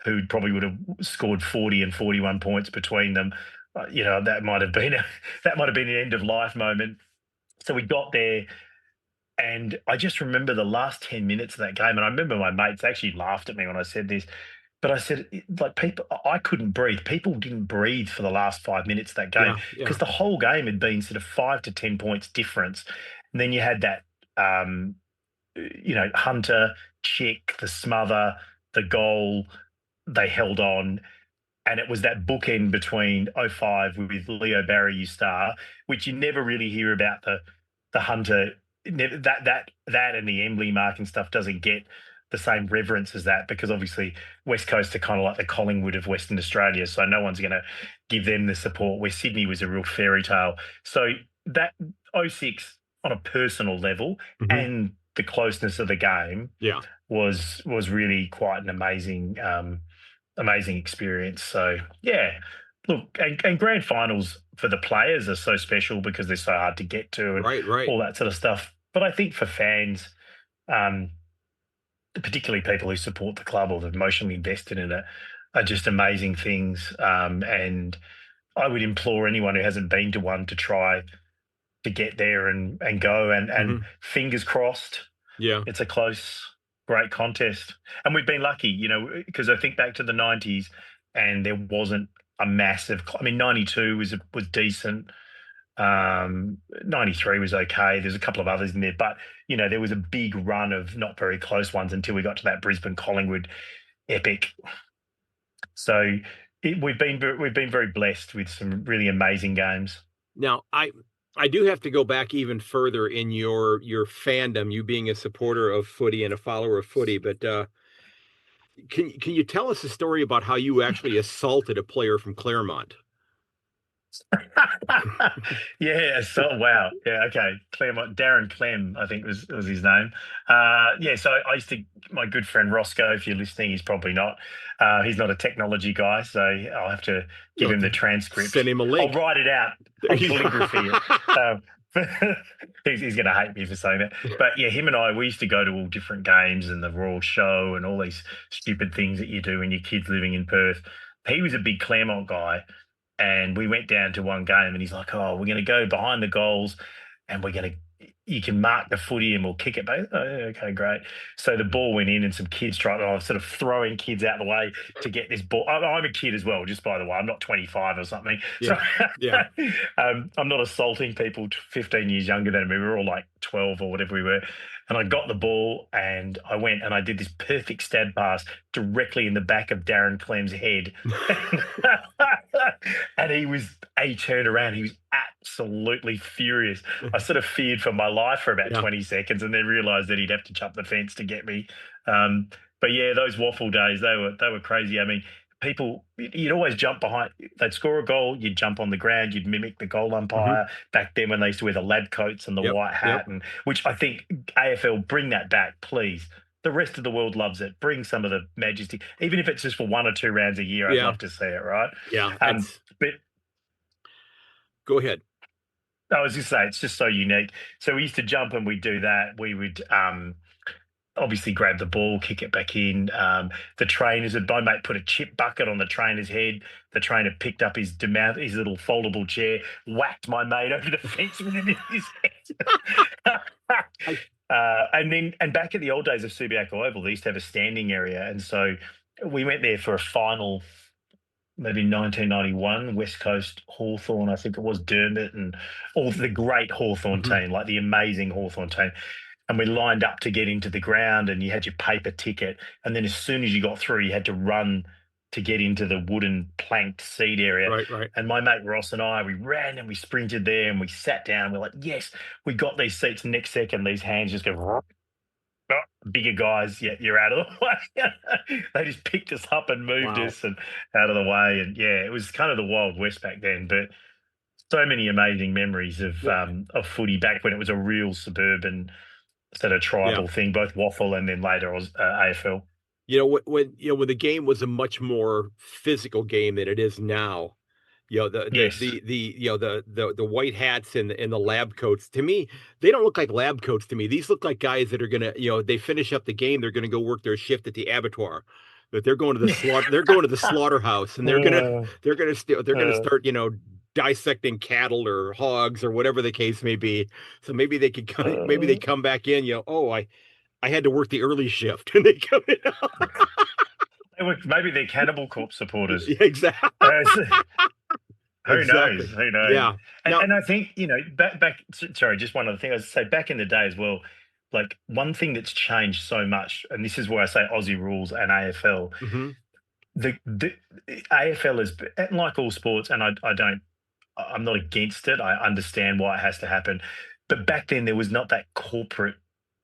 who probably would have scored 40 and 41 points between them, that might have been an end of life moment. So we got there, and I just remember the last 10 minutes of that game. And I remember my mates actually laughed at me when I said this, but I said, like, people, I couldn't breathe. People didn't breathe for the last 5 minutes of that game Yeah. Yeah. because the whole game had been sort of 5 to 10 points difference. And then you had that, Hunter, Chick, the smother, the goal, they held on. And it was that bookend between oh 05 with Leo Barry Star, which you never really hear about the Hunter. That and the Embley mark and stuff doesn't get the same reverence as that, because obviously West Coast are kind of like the Collingwood of Western Australia, so no one's going to give them the support. Where Sydney was a real fairy tale. So that oh 06 on a personal level Hmm. and the closeness of the game Yeah. was really quite an amazing experience. So yeah, look, and grand finals for the players are so special because they're so hard to get to and Right. Right. all that sort of stuff. But I think for fans, um, particularly people who support the club or are emotionally invested in it, are just amazing things. And I would implore anyone who hasn't been to one to try to get there and go, and Hmm. fingers crossed Yeah. it's a close, great contest. And we've been lucky, because I think back to the 90s, and there wasn't a massive, I mean, 92 was decent. 93 was okay. There's a couple of others in there, but there was a big run of not very close ones until we got to that Brisbane Collingwood epic. So we've been very blessed with some really amazing games. Now, I do have to go back even further in your fandom, you being a supporter of footy and a follower of footy, but can you tell us a story about how you actually assaulted a player from Claremont? Yeah, so wow. Yeah, okay. Claremont, Darren Clem, I think was his name. Yeah, so I used to, my good friend Roscoe, if you're listening, he's probably not. He's not a technology guy, so I'll have to give You'll him the have to send transcript. him a I'll link. write it out. There I'll you calligraphy it. go. Um, he's going to hate me for saying that. But yeah, him and I, we used to go to all different games and the Royal Show and all these stupid things that you do when your kid's living in Perth. He was a big Claremont guy, and we went down to one game and he's like, oh, we're going to go behind the goals and we're going to, you can mark the footy and we'll kick it back. Oh, yeah, okay, great. So the ball went in and some kids tried, I was sort of throwing kids out the way to get this ball. I'm a kid as well, just by the way. I'm not 25 or something. So Yeah. Yeah. I'm not assaulting people 15 years younger than me. We were all like 12 or whatever we were. And I got the ball and I went and I did this perfect stab pass directly in the back of Darren Clem's head. And he turned around. He was absolutely furious. I sort of feared for my life for about Yeah. 20 seconds and then realized that he'd have to jump the fence to get me. But yeah, those waffle days, they were crazy. I mean, people, you'd always jump behind, they'd score a goal, you'd jump on the ground, you'd mimic the goal Hmm. umpire. Back then when they used to wear the lab coats and the Yep. white Yep. hat, and which I think AFL, bring that back, please. The rest of the world loves it. Bring some of the majesty, even if it's just for 1 or 2 rounds a year. I'd Yeah. love to see it, right? Yeah. Um, It's but go ahead. I was just saying, it's just so unique. So we used to jump and we'd do that. We would obviously grab the ball, kick it back in. The trainers, my mate put a chip bucket on the trainer's head. The trainer picked up his little foldable chair, whacked my mate over the fence with it in his head. I, And back in the old days of Subiaco Oval, they used to have a standing area. And so we went there for a final, maybe 1991, West Coast Hawthorn, I think it was Dermot, and all the great Hawthorn mhm. team, like the amazing Hawthorn team. And we lined up to get into the ground, and you had your paper ticket. And then as soon as you got through, you had to run to get into the wooden planked seat area. Right. Right. And my mate Ross and I, we ran and we sprinted there and we sat down. We're like, yes, we got these seats. Next second, these hands just go, oh, bigger guys, yeah, you're out of the way. They just picked us up and moved Wow. us and out of the way. And yeah, it was kind of the Wild West back then. But so many amazing memories Well, of footy back when it was a real suburban sort of yeah. tribal thing, both waffle and then later was AFL. When the game was a much more physical game than it is now, Yes. the white hats and the lab coats, to me, they don't look like lab coats to me. These look like guys that are gonna, they finish up the game, they're gonna go work their shift at the abattoir. But they're going to the slaughterhouse and Uh, they're gonna uh, start, dissecting cattle or hogs or whatever the case may be. So maybe they uh, come back in, oh, I had to work the early shift and they come in. maybe they're Cannibal Corpse supporters. Yeah, exactly. Uh, Who knows? Exactly. Who knows? Yeah. And Now, and I think, sorry, just one other thing. I was say back in the day as well, like one thing that's changed so much, and this is where I say Aussie rules and AFL. mhm, The AFL is, and like all sports, and I'm not against it. I understand why it has to happen. But back then there was not that corporate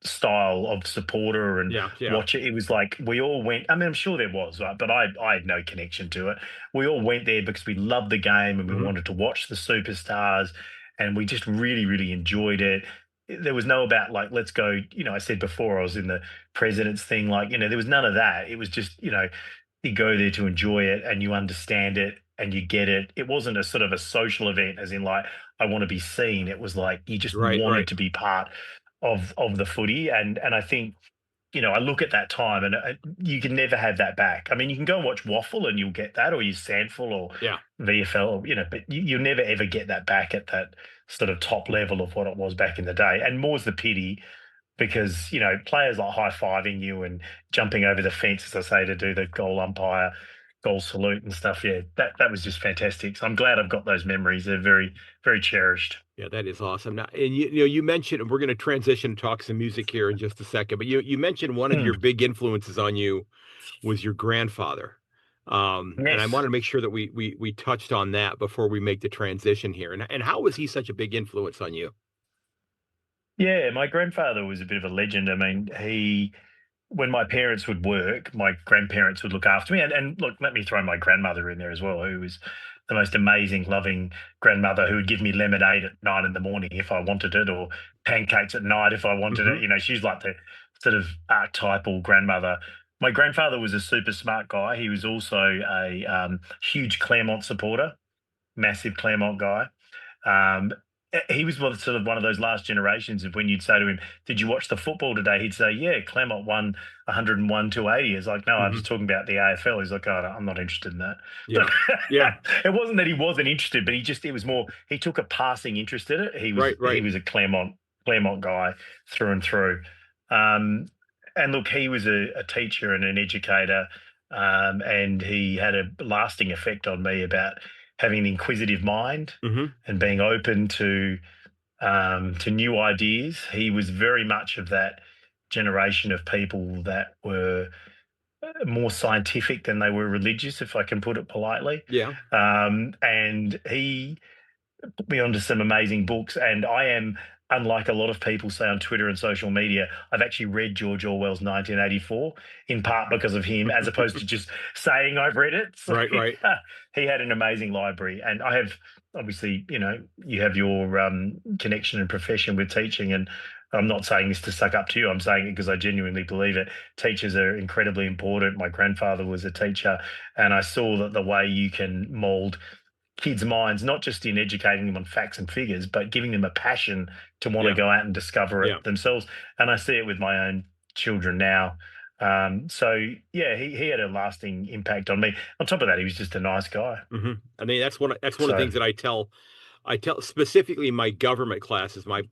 style of supporter and yeah, yeah. watch it. It was like we all went. I mean, I'm sure there was, right? But I had no connection to it. We all went there because we loved the game and we Mhm. wanted to watch the superstars, and we just really, really enjoyed it. There was no about like let's go. I said before I was in the president's thing. Like there was none of that. It was just you go there to enjoy it and you understand it and you get it. It wasn't a sort of a social event, as in like I want to be seen. It was like you just Right, wanted right. to be part of the footy, and I think I look at that time and you can never have that back. I mean, you can go and watch Waffle and you'll get that, or use Sandful or Yeah. VFL, but you'll never ever get that back at that sort of top level of what it was back in the day. And more's the pity because players like high fiving you and jumping over the fence, as I say, to do the goal umpire goal salute and stuff. Yeah, that was just fantastic. So I'm glad I've got those memories. They're very, very cherished. Yeah, that is awesome. Now, and you mentioned, and we're going to transition and talk some music here in just a second, but you mentioned one of Mm, your big influences on you was your grandfather. And I Yes. wanted to make sure that we touched on that before we make the transition here. And how was he such a big influence on you? Yeah, my grandfather was a bit of a legend. I mean, when my parents would work, my grandparents would look after me. And look, let me throw my grandmother in there as well, who was the most amazing, loving grandmother who would give me lemonade at 9 in the morning if I wanted it, or pancakes at night if I wanted it. Hmm. You know, she's like the sort of archetypal grandmother. My grandfather was a super smart guy. He was also a huge Claremont supporter, massive Claremont guy. Um, he was sort of one of those last generations of when you'd say to him, "Did you watch the football today?" He'd say, "Yeah, Claremont won 101 to 80." It's like, "No, I'm Hmm. just talking about the AFL." He's like, "Oh, no, I'm not interested in that." But Yeah. Yeah. it wasn't that he wasn't interested, but it was more he took a passing interest in it. Right. He Right. was a Claremont guy through and through. Um, and look, he was a teacher and an educator, and he had a lasting effect on me about having an inquisitive mind Hmm. and being open to new ideas. He was very much of that generation of people that were more scientific than they were religious, if I can put it politely. Yeah. And he put me onto some amazing books. And I am, unlike a lot of people say on Twitter and social media, I've actually read George Orwell's 1984 in part because of him, as opposed to just saying I've read it. So Right. Right. he had an amazing library. And I have, obviously, you have your connection and profession with teaching. And I'm not saying this to suck up to you. I'm saying it because I genuinely believe it. Teachers are incredibly important. My grandfather was a teacher, and I saw that the way you can mold kids' minds, not just in educating them on facts and figures, but giving them a passion to want to Yeah. go out and discover Yeah. it themselves. And I see it with my own children now. So yeah, he had a lasting impact on me. On top of that, he was just a nice guy. Hmm. I mean, that's one of the So things that I tell specifically my government classes, my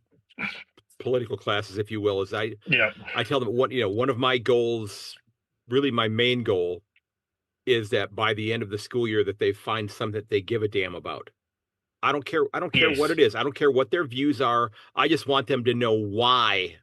political classes, if you will, is yeah, I tell them one of my goals, really my main goal, is that by the end of the school year that they find something that they give a damn about. I don't care what yes, it is. I don't care what their views are. I just want them to know why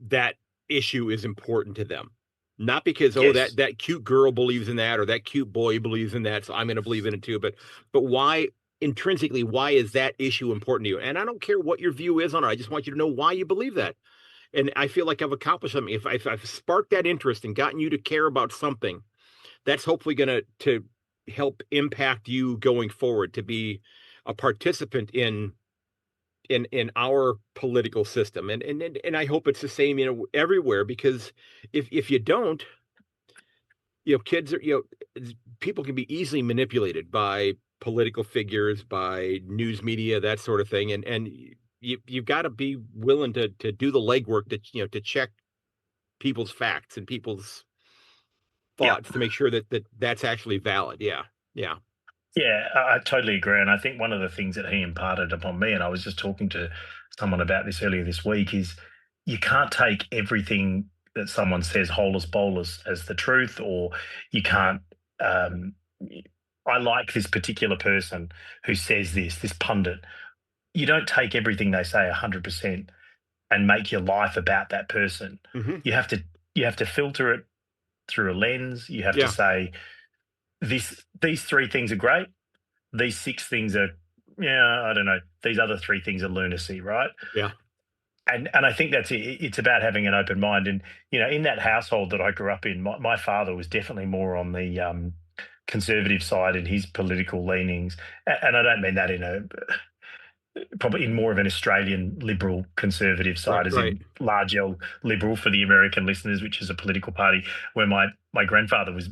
that issue is important to them. Not because, oh, that yes, that cute girl believes in that or that cute boy believes in that, so I'm going to believe in it too, but why intrinsically, why is that issue important to you? And I don't care what your view is on it. I just want you to know why you believe that. And I feel like I've accomplished something. If I've sparked that interest and gotten you to care about something, that's hopefully going to help impact you going forward to be a participant in our political system. And I hope it's the same, everywhere, because if you don't, kids are, people can be easily manipulated by political figures, by news media, that sort of thing. And you've got to be willing to do the legwork to check people's facts and people's yeah. thoughts to make sure that's actually valid. Yeah. Yeah. Yeah, I totally agree. And I think one of the things that he imparted upon me, and I was just talking to someone about this earlier this week, is you can't take everything that someone says whole as bolus as the truth, or you can't. Um, I like this particular person who says this pundit. You don't take everything they say 100% and make your life about that person. Hmm. You have to you have to filter it through a lens. You have to Yeah. say these three things are great, these six things are, yeah, I don't know, these other three things are lunacy, right? Yeah. And I think that's it. It's about having an open mind. And in that household that I grew up in, my father was definitely more on the conservative side in his political leanings. And I don't mean that in a probably in more of an Australian liberal conservative Right. side, as Right. in large L liberal for the American listeners, which is a political party, where my grandfather was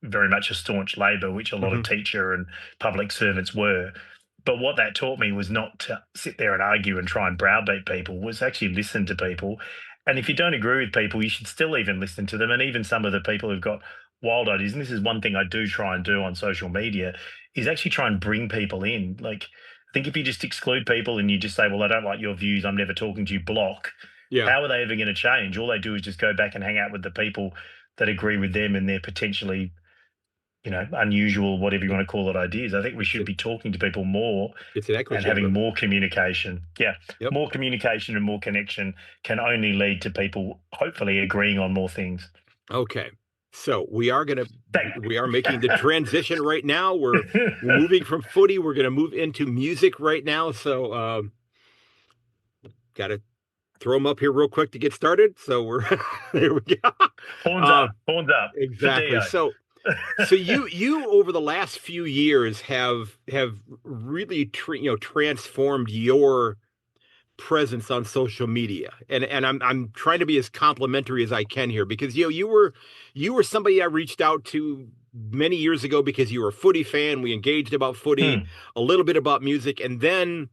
very much a staunch Labor, which a lot of Hmm. teacher and public servants were. But what that taught me was not to sit there and argue and try and browbeat people, was actually listen to people. And if you don't agree with people, you should still even listen to them. And even some of the people who've got wild ideas, and this is one thing I do try and do on social media, is actually try and bring people in. Like, I think if you just exclude people and you just say, well, I don't like your views, I'm never talking to you, block, Yeah. how are they ever going to change? All they do is just go back and hang out with the people that agree with them and they're potentially unusual, whatever you It, want to call it, ideas. I think we it's should an be talking to people more it's an echo and having chamber. more communication. Yeah, Yep. more communication and more connection can only lead to people hopefully agreeing on more things. Okay. So Thank. we are making the transition right now. We're moving from footy. We're gonna move into music right now. So gotta throw them up here real quick to get started. So we're there we go. Um, Horns up for exactly. Dio. So you over the last few years have really transformed your presence on social media. And I'm trying to be as complimentary as I can here because you were somebody I reached out to many years ago because you were a footy fan. We engaged about footy, Hmm. a little bit about music, and then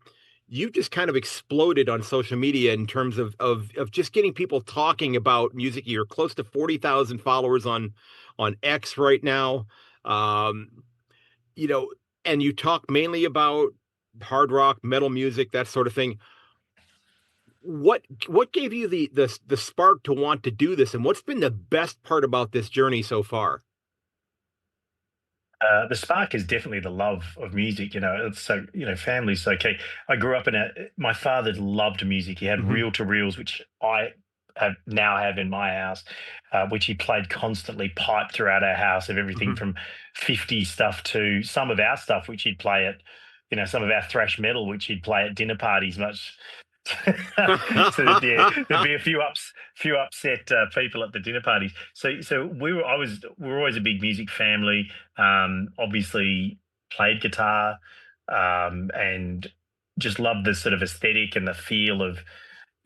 you just kind of exploded on social media in terms of just getting people talking about music. You're close to 40,000 followers on X right now. Um, you know, and you talk mainly about hard rock, metal music, that sort of thing. What gave you the spark to want to do this, and what's been the best part about this journey so far? The spark is definitely the love of music. It's so, family's so key. I grew up my father loved music. He had Hmm. reel to reels, which I have in my house, which he played constantly, pipe throughout our house, of everything Hmm. from 50 stuff to some of our stuff, which he'd play at, some of our thrash metal, which he'd play at dinner parties, much. So that, yeah, there'd be a few upset people at the dinner parties. So we were always a big music family. Obviously played guitar, and just loved the sort of aesthetic and the feel of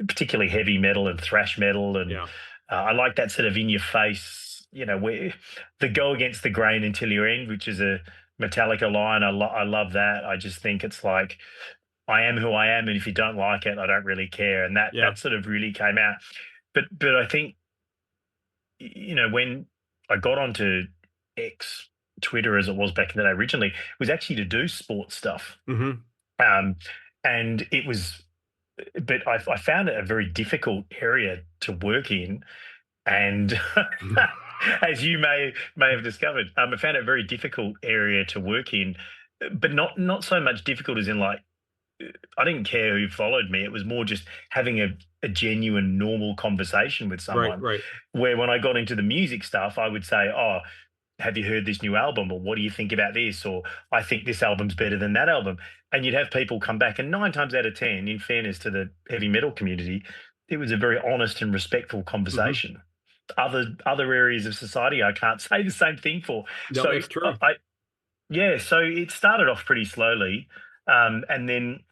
particularly heavy metal and thrash metal. And Yeah. I like that sort of in your face, where the go against the grain until your end, which is a Metallica line. I love that. I just think it's like, I am who I am, and if you don't like it, I don't really care. And that Yeah. that sort of really came out. But I think, when I got onto X, Twitter as it was back in the day originally, was actually to do sports stuff. Hmm. Um, and it was, but I found it a very difficult area to work in. And as you may have discovered, I found it a very difficult area to work in, but not so much difficult as in like, I didn't care who followed me. It was more just having a genuine, normal conversation with Right, someone. right. Where when I got into the music stuff, I would say, "Oh, have you heard this new album? Or what do you think about this? Or I think this album's better than that album." And you'd have people come back, and 9 times out of 10, in fairness to the heavy metal community, it was a very honest and respectful Hmm. conversation. Other areas of society, I can't say the same thing for. No, So that's true. yeah, so it started off pretty slowly, and then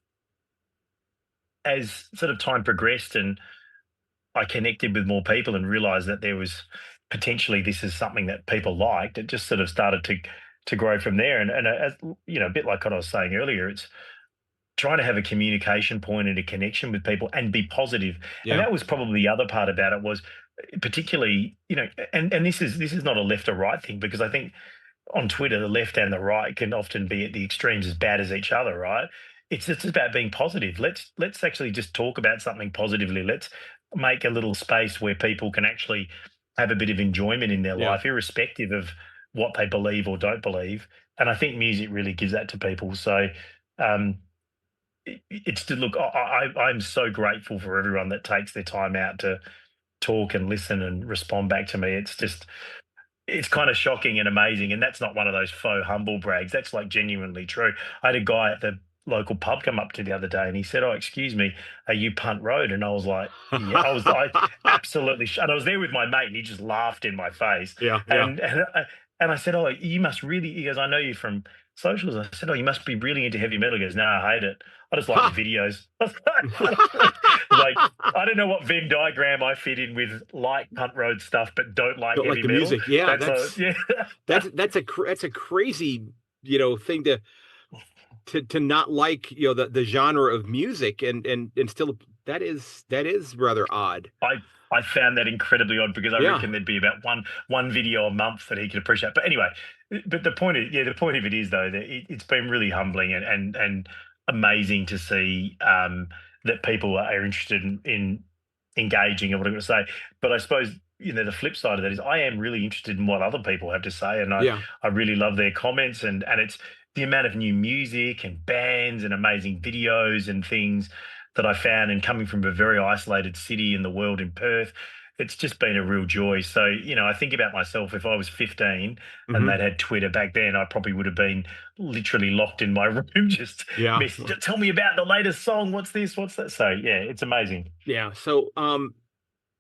as sort of time progressed and I connected with more people and realized that there was potentially this is something that people liked, it just sort of started to grow from there. And as a bit like what I was saying earlier, it's trying to have a communication point and a connection with people and be positive. And Yeah. that was probably the other part about it was particularly, and this is not a left or right thing, because I think on Twitter, the left and the right can often be at the extremes as bad as each other, right? It's about being positive. Let's actually just talk about something positively. Let's make a little space where people can actually have a bit of enjoyment in their Yeah. life, irrespective of what they believe or don't believe. And I think music really gives that to people. So um, it's to look. I'm so grateful for everyone that takes their time out to talk and listen and respond back to me. It's kind of shocking and amazing. And that's not one of those faux humble brags. That's like genuinely true. I had a guy at the local pub come up to the other day and he said, "Oh, excuse me, are you Punt Road?" And I was like, "Yeah." I absolutely, and I was there with my mate and he just laughed in my face. Yeah, yeah. And I said, "Oh, you must really," he goes, "I know you from socials." I said, "Oh, you must be really into heavy metal." He goes, "No, I hate it. I just like the videos." Like, I don't know what Venn diagram I fit in with, like Punt Road stuff, but don't like Don't like heavy the metal. music. Yeah, That's a yeah. that's a crazy, thing to not like, the genre of music and still that is rather odd. I found that incredibly odd, because I Yeah. reckon there'd be about one video a month that he could appreciate. But anyway, but the point of it is though that it's been really humbling and amazing to see that people are interested in engaging and what I'm going to say. But I suppose the flip side of that is I am really interested in what other people have to say, and Yeah. I really love their comments, and it's the amount of new music and bands and amazing videos and things that I found. And coming from a very isolated city in the world in Perth, it's just been a real joy. So, I think about myself, if I was 15 and Hmm. they'd had Twitter back then, I probably would have been literally locked in my room, just Yeah. message, tell me about the latest song. What's this? What's that? So, yeah, it's amazing. Yeah. So,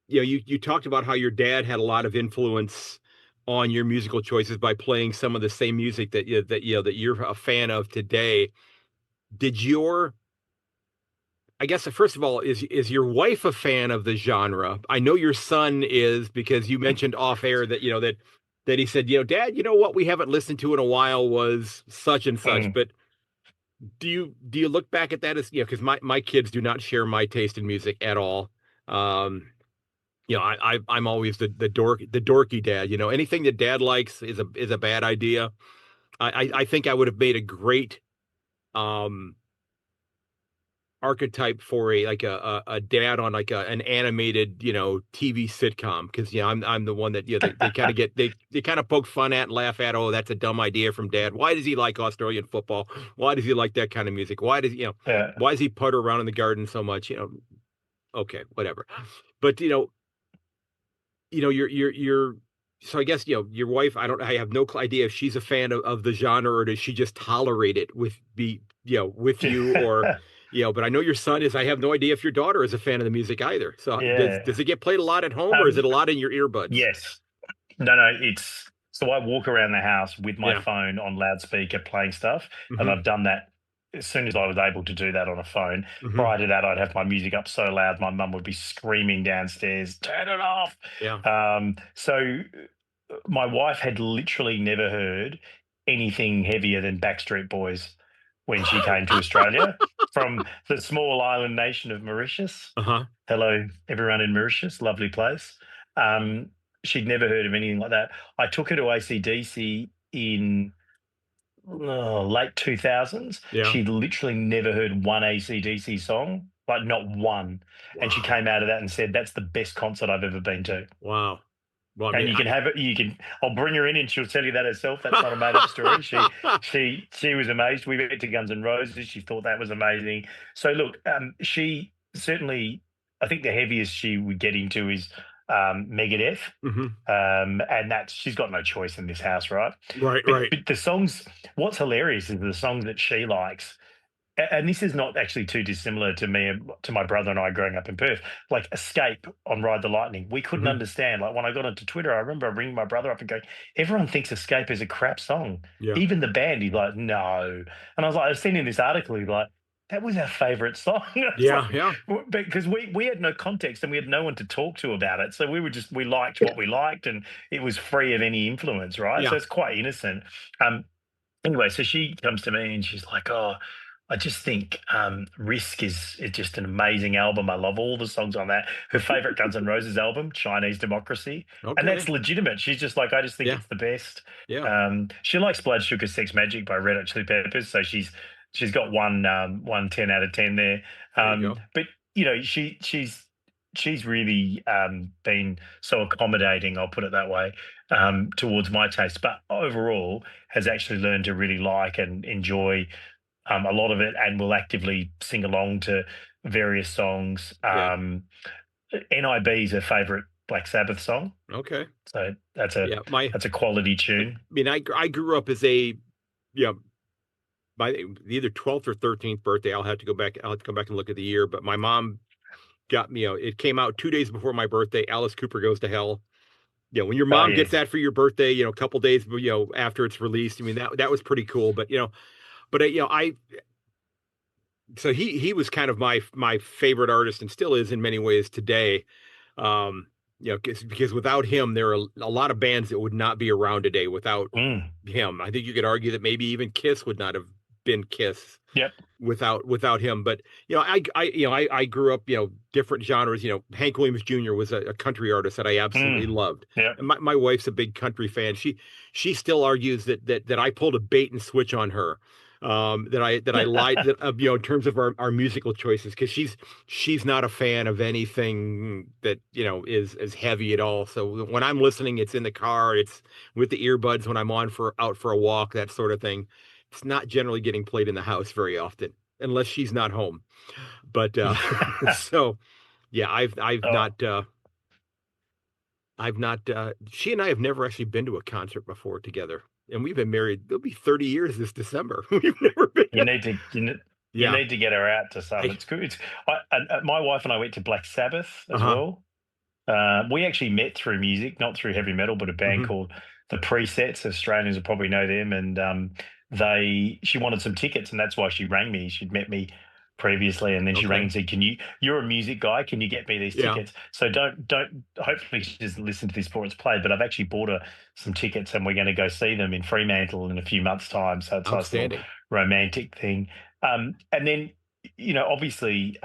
you talked about how your dad had a lot of influence on your musical choices by playing some of the same music that you're a fan of today. Did your I guess first of all, is your wife a fan of the genre? I know your son is because you mentioned off air that that he said, Dad, you know what we haven't listened to in a while was such and such. Mm. But do you look back at that as because my kids do not share my taste in music at all. Um, I'm always the dorky dad. Anything that dad likes is a bad idea. I think I would have made a great um archetype for a dad on an animated TV sitcom because I'm the one that they kind of get they kind of poke fun at and laugh at. Oh, that's a dumb idea from dad. Why does he like Australian football? Why does he like that kind of music? Yeah. Why does he putter around in the garden so much? Okay, whatever. But you're so I guess your wife, I have no idea if she's a fan of the genre or does she just tolerate it with you or but I know your son is. I have no idea if your daughter is a fan of the music either. So does Yeah. it get played a lot at home or is Um, it a lot in your earbuds? yes. No, no, it's so I walk around the house with my Yeah. phone on loudspeaker playing stuff, and Hmm. I've done that as soon as I was able to do that on a phone. Hmm. Prior to that, I'd have my music up so loud, my mum would be screaming downstairs, "Turn it off!" Yeah. So my wife had literally never heard anything heavier than Backstreet Boys when she came to Australia from the small island nation of Mauritius. Uh-huh. Hello, everyone in Mauritius, lovely place. Um, she'd never heard of anything like that. I took her to ACDC in late 2000s. Yeah. She'd literally never heard one ACDC song, like not one. And she Wow. came out of that and said, "That's the best concert I've ever been to." Wow. Well, I And mean, you can have it. You can. I'll bring her in, and she'll tell you that herself. That's not a made-up story. She was amazed. We went to Guns N' Roses. She thought that was amazing. So look, she certainly. I think the heaviest she would get into is Megadeth, Hmm. and that's she's got no choice in this house, right? Right, But right. but the songs. What's hilarious is the songs that she likes and this is not actually too dissimilar to me and to my brother and I growing up in Perth. Like Escape on Ride the Lightning, we couldn't Hmm. understand. Like when I got onto Twitter, I remember ringing my brother up and going, "Everyone thinks Escape is a crap song. Yeah. Even the band." He's like, "No," and I was like, "I've seen in this article." He's like, "That was our favorite song." It's Yeah, like yeah. because we had no context and we had no one to talk to about it, so we liked what we liked, and it was free of any influence, right? So Yeah. it's quite innocent. Um, Anyway, so she comes to me and she's like, "Oh, I just think Risk is just an amazing album. I love all the songs on that." Her favorite Guns N' Roses album, Chinese Democracy, and that's Okay. legitimate. She's just like, "I just think Yeah. it's the best." Yeah. She likes Blood Sugar Sex Magic by Red Hot Chili Peppers, so she's got one 10 out of 10 there. There you go. But she's really been so accommodating. I'll put it that way towards my taste, but overall has actually learned to really like and enjoy a lot of it, and will actively sing along to various songs. Yeah. "NIB" is her favorite Black Sabbath song, Okay. so that's a Yeah. My that's a quality I tune. mean, I grew up as yeah, by either 12th or 13th birthday. I'll have to go back and look at the year, but my mom got me, it came out 2 days before my birthday. Alice Cooper Goes to Hell. When your Oh mom yeah, gets that for your birthday, a couple days, after it's released, I mean, that was pretty cool. But, I so he was kind of my favorite artist and still is in many ways today. Um, because without him, there are a lot of bands that would not be around today without mm, him. I think you could argue that maybe even Kiss would not have been Kiss yep, without him. But I grew up different genres. Hank Williams Jr. was a country artist that I absolutely mm, loved, yep. and my wife's a big country fan. She still argues that I pulled a bait and switch on her. That I lied that in terms of our musical choices because she's not a fan of anything that is heavy at all. So when I'm listening, it's in the car, it's with the earbuds when I'm out for a walk, that sort of thing. It's not generally getting played in the house very often unless she's not home. But so yeah, I've Oh, not I've not. She and I have never actually been to a concert before together, and we've been married. It'll be 30 years this December. We've never been. You need to you Yeah. need to get her out to some. I. It's good. My wife and I went to Black Sabbath as Uh-huh. well. We actually met through music, not through heavy metal, but a band Hmm. called the Presets. Australians will probably know them. And they she wanted some tickets, and that's why she rang me. She'd met me previously, and then she rang Okay. and said, You're a music guy, can you get me these Yeah. tickets? So don't hopefully she doesn't listen to this before it's played, but I've actually bought her some tickets, and we're going to go see them in Fremantle in a few months' time. So it's a nice little Outstanding. romantic thing. And then, obviously,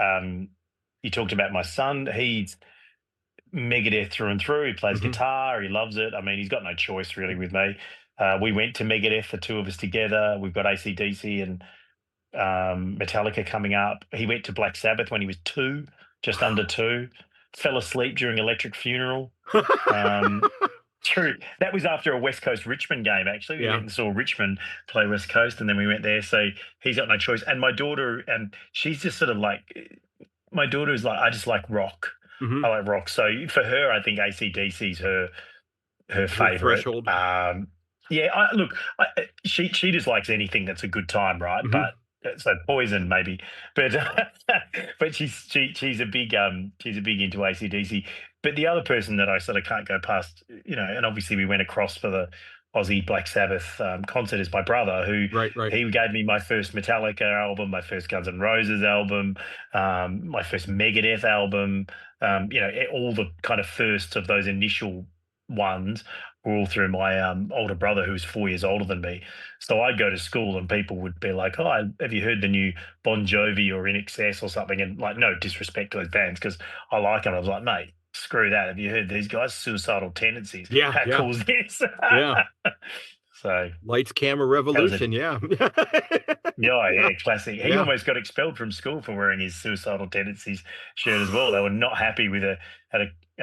you talked about my son. He's Megadeth through and through. He plays Hmm. guitar. He loves it. I mean, he's got no choice really with me. We went to Megadeth, the two of us together. We've got AC/DC and Metallica coming up. He went to Black Sabbath when he was two, just under two. Fell asleep during Electric Funeral. Um, True. That was after a West Coast Richmond game, actually. We Yeah. went and saw Richmond play West Coast, and then we went there. So he's got no choice. And my daughter, and she's just sort of like, my daughter is like, I just like rock. Hmm. I like rock. So for her, I think AC/DC is her Her favorite. threshold. Yeah, she just likes anything that's a good time, right? Hmm. But so Poison maybe, but but she's a she's a big into AC/DC. But the other person that I sort of can't go past, and obviously we went across for the Aussie Black Sabbath concert is my brother, who Right. Right. he gave me my first Metallica album, my first Guns N' Roses album, my first Megadeth album. All the kind of first of those initial ones were all through my older brother, who's 4 years older than me. So I'd go to school and people would be like, "Oh, have you heard the new Bon Jovi or In Excess or something?" And like, no disrespect to those bands because I like them. I was like, "Mate, screw that. Have you heard these guys? Suicidal Tendencies. Yeah. How Yeah. cool is this?" Yeah. So Lights, camera, that was a revolution. Yeah. yeah, Yeah. yeah, classic. He Yeah. almost got expelled from school for wearing his suicidal tendencies shirt as well. They were not happy with at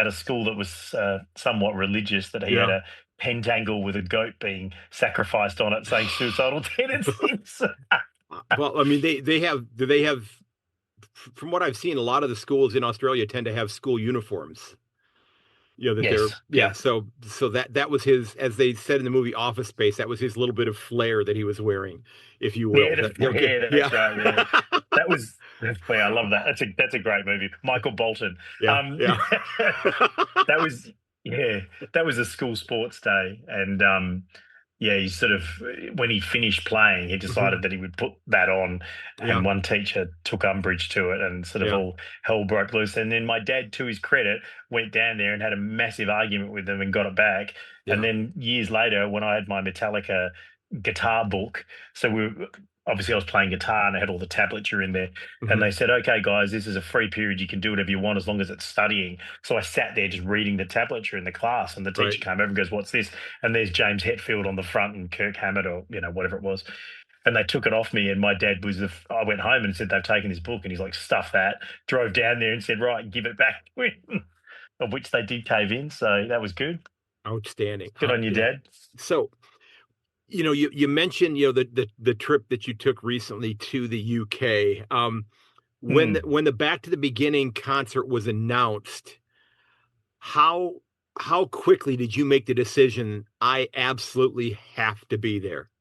a school that was somewhat religious that he had Yeah. a pentangle with a goat being sacrificed on it, saying suicidal tendencies. Well, I mean, they have. Do they have? From what I've seen, a lot of the schools in Australia tend to have school uniforms. That they're, Yes, yeah. yeah, So that was his, as they said in the movie Office Space, that was his little bit of flair that he was wearing, if you will. yeah, Okay. yeah. Yeah. That's right. Yeah, that was. Yeah, I love that. That's a great movie. Michael Bolton. Yeah. Um, Yeah. that was yeah, that was a school sports day, and yeah, he sort of when he finished playing, he Mhm. decided that he would put that on, Yeah. and one teacher took umbrage to it, and sort of Yeah. all hell broke loose. And then my dad, to his credit, went down there and had a massive argument with them and got it back. And Yeah. then years later, when I had my Metallica guitar book, so obviously I was playing guitar and I had all the tablature in there, and Mhm. they said, "Okay, guys, this is a free period. You can do whatever you want as long as it's studying." So I sat there just reading the tablature in the class, and the teacher Right. came over and goes, "What's this?" And there's James Hetfield on the front and Kirk Hammett or whatever it was, and they took it off me. And my dad I went home and said they've taken his book, and he's like, "Stuff that." Drove down there and said, "Right, give it back," of which they did cave in. So that was good. Outstanding. Good on your Yeah. dad. So, you mentioned, the trip that you took recently to the UK. When the Mm. when the Back to the Beginning concert was announced, how how quickly did you make the decision, I absolutely have to be there?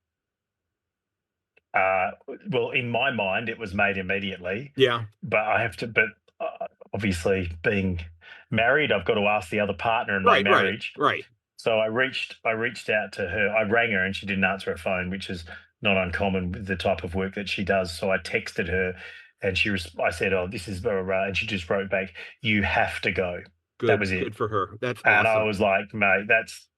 Uh, well, in my mind, it was made immediately, Yeah. but I have to. But obviously, being married, I've got to ask the other partner in my Right, right, marriage. right. So I reached out to her. I rang her and she didn't answer her phone, which is not uncommon with the type of work that she does. So I texted her, and I said, "Oh, this is blah, blah, blah," and she just wrote back, "You have to go." That was Good it. for her. That's And I awesome. was like, "Mate, that's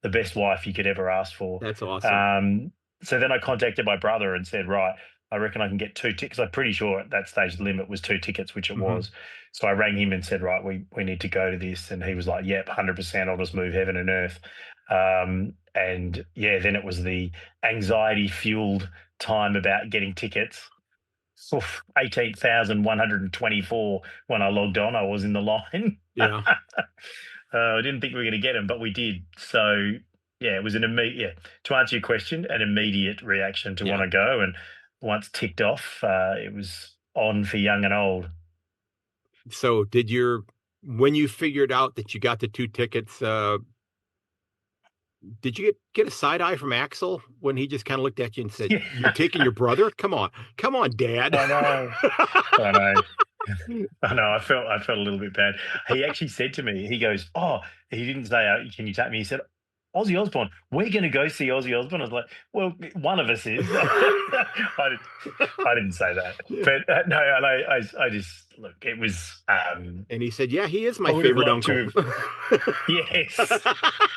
the best wife you could ever ask for." That's awesome. Um, so then I contacted my brother and said, "Right, I reckon I can get two tickets." I'm pretty sure at that stage the limit was two tickets, which it Mhm. was. So I rang him and said, "Right, we need to go to this," and he was like, "Yep, 100%. I'll just move heaven and earth." And yeah, then it was the anxiety fueled time about getting tickets. Oof, 18,124 when I logged on. I was in the line. Yeah. I didn't think we were going to get them, but we did. So yeah, it was an immediate. Yeah, to answer your question, an immediate reaction to want Yeah. to go, and once ticked off, it was on for young and old. So, when you figured out that you got the 2 tickets, did you get a side eye from Axel when he just kind of looked at you and said, Yeah, "You're taking your brother? Come on, Dad." I know. I know. I know. I felt a little bit bad. He actually said to me, he goes, "Oh," he didn't say, "Can you take me?" He said, "Ozzy Osbourne, we're going to go see Ozzy Osbourne." I was like, "Well, one of us is." I didn't say that, but no, and I just look. It was. And he said, "Yeah, he is I my would have favorite loved to uncle." have. Yes,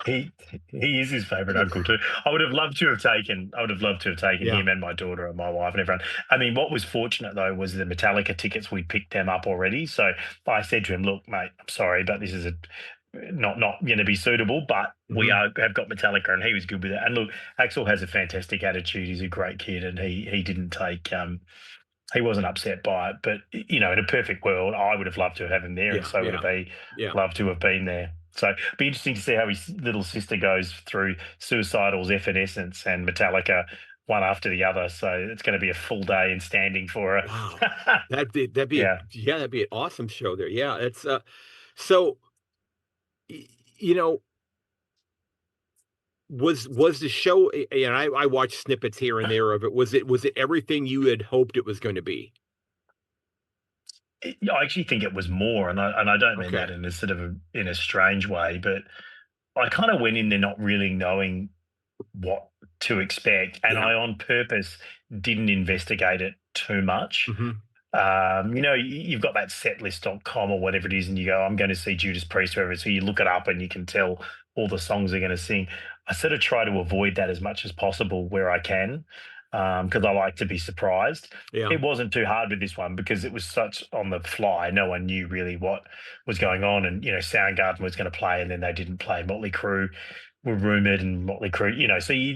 he he is his favourite uncle too. I would have loved to have taken Yeah. him and my daughter and my wife and everyone. I mean, what was fortunate though was the Metallica tickets. We picked them up already. So I said to him, "Look, mate, I'm sorry, but this is not going to be suitable. But we Mhm. have got Metallica," and he was good with it. And look, Axel has a fantastic attitude. He's a great kid, and he didn't take he wasn't upset by it. But you know, in a perfect world, I would have loved to have him there, and Yeah, so would yeah, have he yeah. loved to have been there. So it'd be interesting to see how his little sister goes through Suicidal's Evanescence and Metallica one after the other. So it's going to be a full day in standing for Wow. her. Yeah. That'd be an awesome show there. Yeah, it's so you know, was the show and I watched snippets here and there of it. Was it everything you had hoped it was going to be? I actually think it was more, and I don't mean Okay. that in a sort of in a strange way, but I kind of went in there not really knowing what to expect, and Yeah. I on purpose didn't investigate it too much. Hmm. You know, you've got that setlist.com or whatever it is, and you go, "I'm going to see Judas Priest," or whatever. So you look it up and you can tell all the songs they're going to sing. I sort of try to avoid that as much as possible where I can, because I like to be surprised. Yeah. It wasn't too hard with this one because it was such on the fly. No one knew really what was going on. And, you know, Soundgarden was going to play and then they didn't play. Motley Crue were rumored and Motley Crue, you know, so you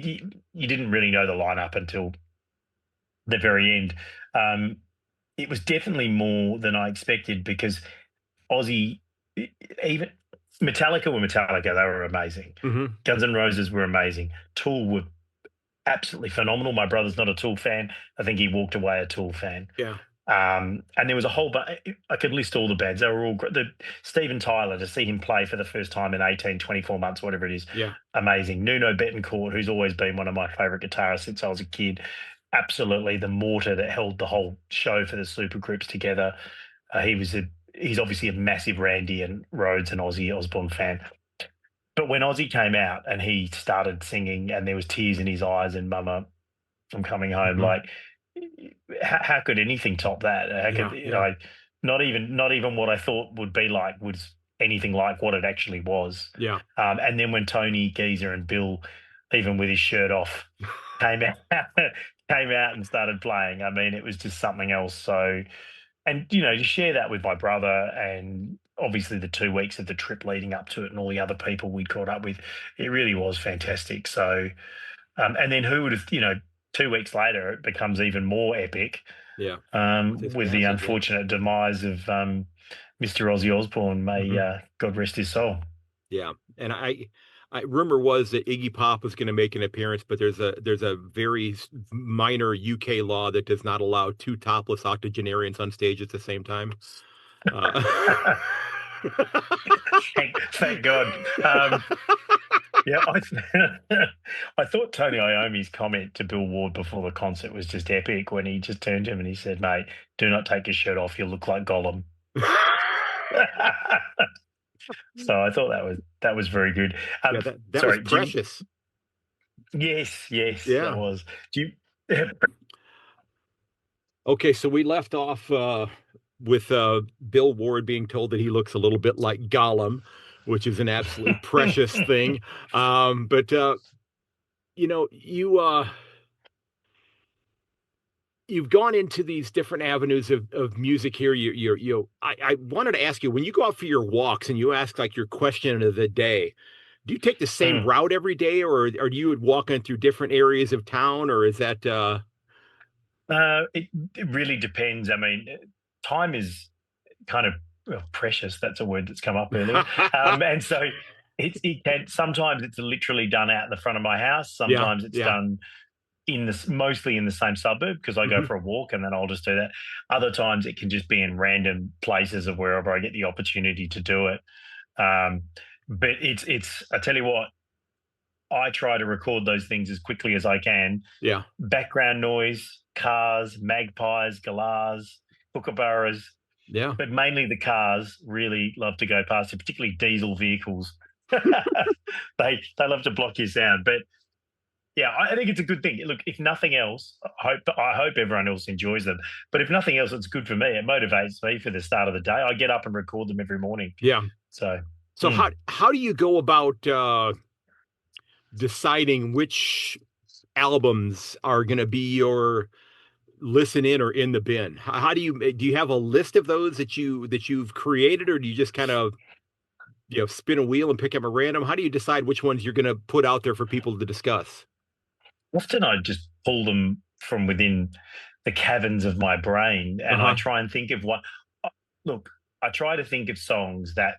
didn't really know the lineup until the very end. Um, it was definitely more than I expected because Aussie, even Metallica were Metallica, they were amazing. Hmm. Guns N' Roses were amazing. Tool were absolutely phenomenal. My brother's not a Tool fan. I think he walked away a Tool fan. Yeah. And there was a whole I could list all the bands. They were all great. Steven Tyler, to see him play for the first time in 18, 24 months, whatever it is, Yeah. amazing. Nuno Betancourt, who's always been one of my favourite guitarists since I was a kid, absolutely the mortar that held the whole show for the supergroups together. He's obviously a massive Randy and Rhodes and Ozzy Osbourne fan. But when Ozzy came out and he started singing and there was tears in his eyes and Mama, I'm coming home, Hmm. like how could anything top that? How Yeah. could you Yeah. know? Not even what I thought would be like was anything like what it actually was. Yeah. And then when Tony Geezer and Bill, even with his shirt off, came out came out and started playing, I mean, it was just something else. So, and you know, to share that with my brother and obviously the 2 weeks of the trip leading up to it and all the other people we'd caught up with, it really was fantastic. So, and then who would have, you know, 2 weeks later, it becomes even more epic Yeah. With his with the passing. Yeah. unfortunate demise of Mr. Ozzy Osbourne. May Hmm. God rest his soul. Yeah. And I rumor was that Iggy Pop was going to make an appearance, but there's a very minor UK law that does not allow two topless octogenarians on stage at the same time. Uh, Thank God. Yeah, I thought Tony Iommi's comment to Bill Ward before the concert was just epic when he just turned to him and he said, "Mate, do not take your shirt off. You'll look like Gollum." So I thought that was very good. Yeah, that was Sorry, do you? precious. Yes, that Yeah. was. Do you? Okay, so we left off with Bill Ward being told that he looks a little bit like Gollum, which is an absolutely precious thing. But you know, you've gone into these different avenues of music here. I wanted to ask you, when you go out for your walks and you ask like your question of the day, do you take the same Mm. route every day, or do you walking through different areas of town, or is that It really depends. I mean, time is kind of well, precious. That's a word that's come up earlier. And so it can sometimes it's literally done out in the front of my house. yeah, Sometimes it's yeah. done mostly in the same suburb because I go Hmm. for a walk and then I'll just do that. Other times it can just be in random places of wherever I get the opportunity to do it. Um, but it's I tell you what, I try to record those things as quickly as I can. Yeah. Background noise, cars, magpies, galahs, kookaburras, Yeah. but mainly the cars really love to go past it, particularly diesel vehicles. They love to block your sound. But yeah, I think it's a good thing. Look, if nothing else, I hope everyone else enjoys them. But if nothing else, it's good for me. It motivates me for the start of the day. I get up and record them every morning. Yeah. So So how do you go about deciding which albums are going to be your listen in or in the bin? How do you have a list of those that you've created, or do you just kind of spin a wheel and pick up a random? How do you decide which ones you're going to put out there for people to discuss? often I just pull them from within the caverns of my brain and I Uh-huh. try and think of what. Look, I try to think of songs that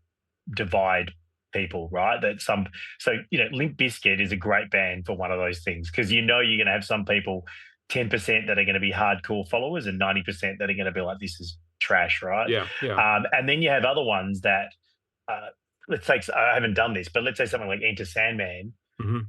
divide people, right? That some so Limp Bizkit is a great band for one of those things because you're going to have some people, 10% that are going to be hardcore followers and 90% that are going to be like, this is trash, right? Yeah, yeah. And then you have other ones that, uh, let's say, I haven't done this, but let's say something like Enter Sandman, Hmm.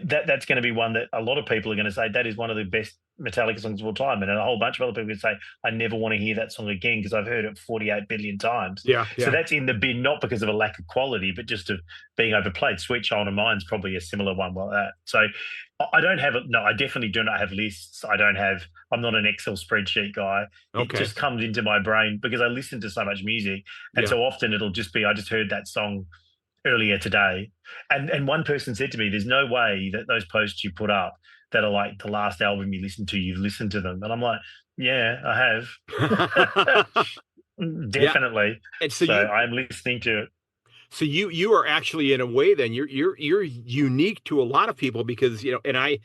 that's going to be one that a lot of people are going to say that is one of the best Metallica songs of all time, and a whole bunch of other people would say I never want to hear that song again because I've heard it 48 billion times. Yeah, So yeah. that's in the bin, not because of a lack of quality, but just of being overplayed. Sweet Child of Mine's probably a similar one like that. So I don't have no, I definitely do not have lists. I'm not an Excel spreadsheet guy. It Okay. just comes into my brain because I listen to so much music, and Yeah. so often it'll just be I just heard that song earlier today. And one person said to me, "There's no way that those posts you put up that are like the last album you listened to, you've listened to them." And I'm like, "Yeah, I have, Yeah. definitely." And so So you I'm listening to it. so you are actually, in a way, then you're unique to a lot of people, because and I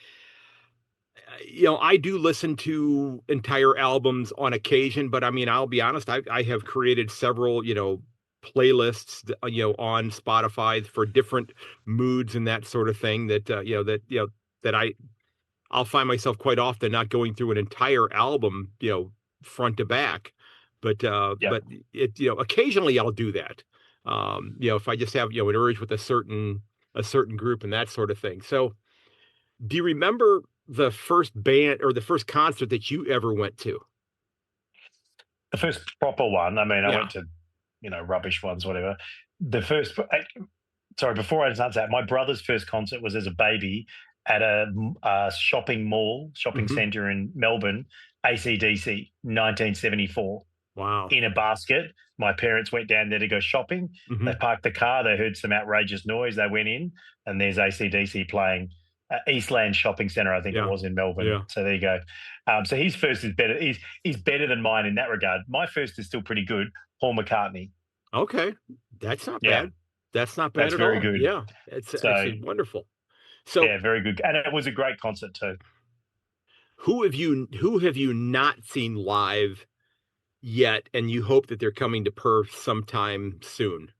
do listen to entire albums on occasion, but I mean, I'll be honest, I have created several, playlists, on Spotify for different moods and that sort of thing, that I'll find myself quite often not going through an entire album, front to back, but Yeah, occasionally I'll do that. If I just have, an urge with a certain group and that sort of thing. So, do you remember the first band or the first concert that you ever went to? the first proper one. I mean, I Yeah. went to rubbish ones, whatever. The first, sorry, before I answer that, my brother's first concert was as a baby at a shopping Hmm. centre in Melbourne, ACDC, 1974. Wow. In a basket. My parents went down there to go shopping. They Hmm. parked the car. They heard some outrageous noise. They went in, and there's ACDC playing at Eastland Shopping Centre, I think it Yeah. was in Melbourne. Yeah. So there you go. So his first is better. He's better than mine in that regard. My first is still pretty good. Paul McCartney. Okay. That's not Yeah, bad. That's not bad that's at very all. good. Yeah. It's So actually wonderful. So, yeah, very good. And it was a great concert too. who have you not seen live yet, and you hope that they're coming to Perth sometime soon?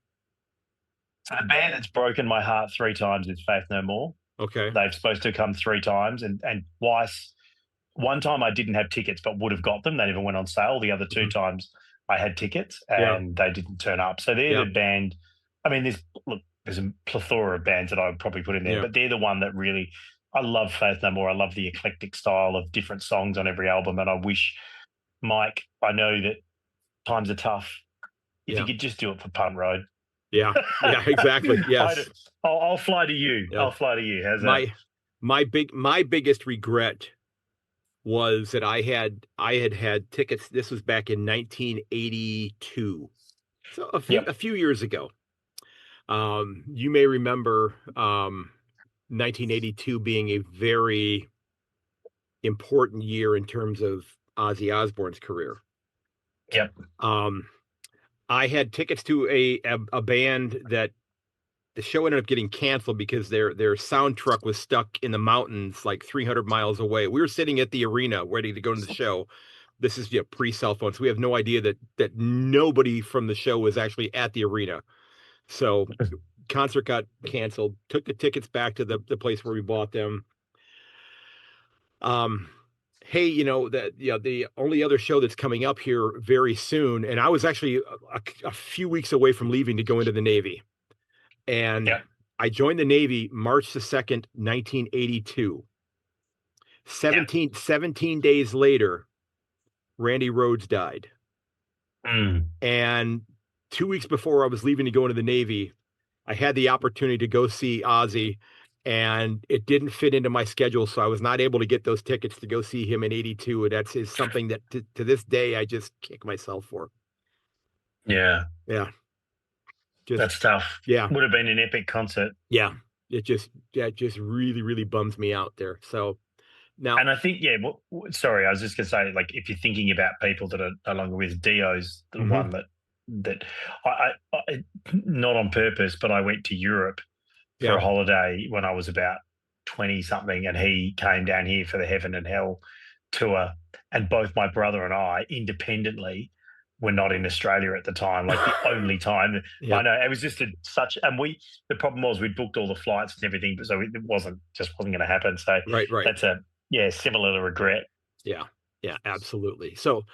So the band that's broken my heart three times is Faith No More. Okay. They've supposed to come three times, and twice. One time I didn't have tickets, but would have got them. They never went on sale. The other two Mhm. times I had tickets Yeah. and they didn't turn up. So they're Yeah. the band. I mean, there's a plethora of bands that I would probably put in there, Yeah. but they're the one that really. I love Faith No More. I love the eclectic style of different songs on every album, and I wish Mike. I know that times are tough. If you Yeah. could just do it for Punt Road, Yeah. Yeah. Exactly. I'd, Yes. I'll fly to you. Yeah. I'll fly to you. How's that? My biggest regret was that I had tickets. This was back in 1982, so a few Yep. a few years ago. You may remember 1982 being a very important year in terms of Ozzy Osbourne's career. Yep. Um, I had tickets to a band that the show ended up getting canceled because their sound truck was stuck in the mountains like 300 miles away. We were sitting at the arena ready to go to the show. This is, pre-cell phone, so we have no idea that nobody from the show was actually at the arena. So concert got canceled. Took the tickets back to the place where we bought them. Um, hey, the only other show that's coming up here very soon, and I was actually a few weeks away from leaving to go into the Navy, and Yep. I joined the Navy March the 2nd, 1982. Yep. 17 days later, Randy Rhodes died. Mm. And 2 weeks before I was leaving to go into the Navy, I had the opportunity to go see Ozzy, and it didn't fit into my schedule, so I was not able to get those tickets to go see him in '82. And that's is something that to this day I just kick myself for. Yeah, Yeah, just that's tough. yeah, Would have been an epic concert. yeah. It just really really bums me out there. So now, And I think, yeah, sorry, I was just going to say, like, if you're thinking about people that are no longer with, Dio's the mhm, one that not on purpose, but I went to Europe for yeah, a holiday when I was about 20 something, and he came down here for the Heaven and Hell tour. And both my brother and I independently were not in Australia at the time, like the only time. yeah, I know it was just and the problem was we'd booked all the flights and everything, but so it wasn't going to happen. So right, right, that's yeah, similar to regret. yeah, yeah, absolutely. So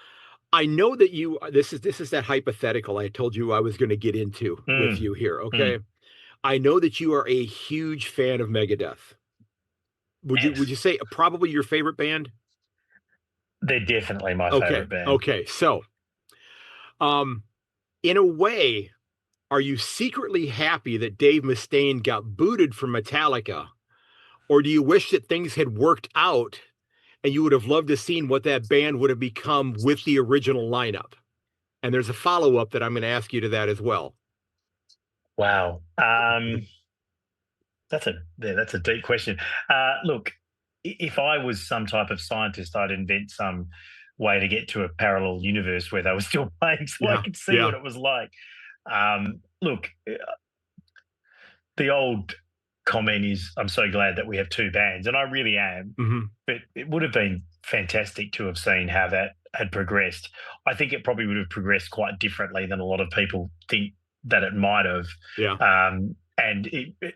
I know that this is that hypothetical I told you I was going to get into with Mm, you here. mm, Okay, I know that you are a huge fan of Megadeth. Would yes, you say probably your favorite band? they're definitely my Okay. favorite band. Okay. So, um, in a way, are you secretly happy that Dave Mustaine got booted from Metallica, or do you wish that things had worked out and you would have loved to seen what that band would have become with the original lineup? And there's a follow up that I'm going to ask you to that as well. Wow. That's a deep question. Look, if I was some type of scientist, I'd invent some way to get to a parallel universe where they were still playing, so I Yeah. could see what Yeah. it was like. Look, the old comment is, "I'm so glad that we have two bands," and I really am. Hmm. But it would have been fantastic to have seen how that had progressed. I think it probably would have progressed quite differently than a lot of people think that it might have. Yeah. And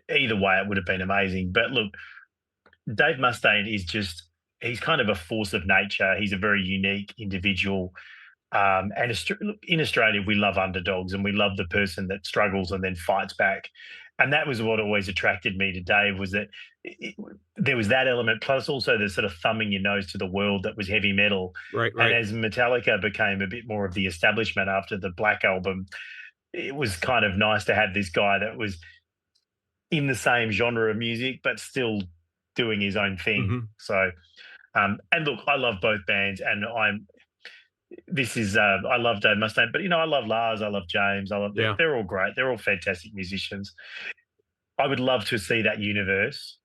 either way, it would have been amazing. But look, Dave Mustaine is he's kind of a force of nature. He's a very unique individual. And in Australia, we love underdogs and we love the person that struggles and then fights back. And that was what always attracted me to Dave, was that it, there was that element, plus also the sort of thumbing your nose to the world that was heavy metal. Right. And Right. as Metallica became a bit more of the establishment after the Black album, it was kind of nice to have this guy that was in the same genre of music, but still doing his own thing. Hmm. So, and look, I love both bands, and I love Dave Mustaine, but I love Lars, I love James, Yeah. they're all great, they're all fantastic musicians. I would love to see that universe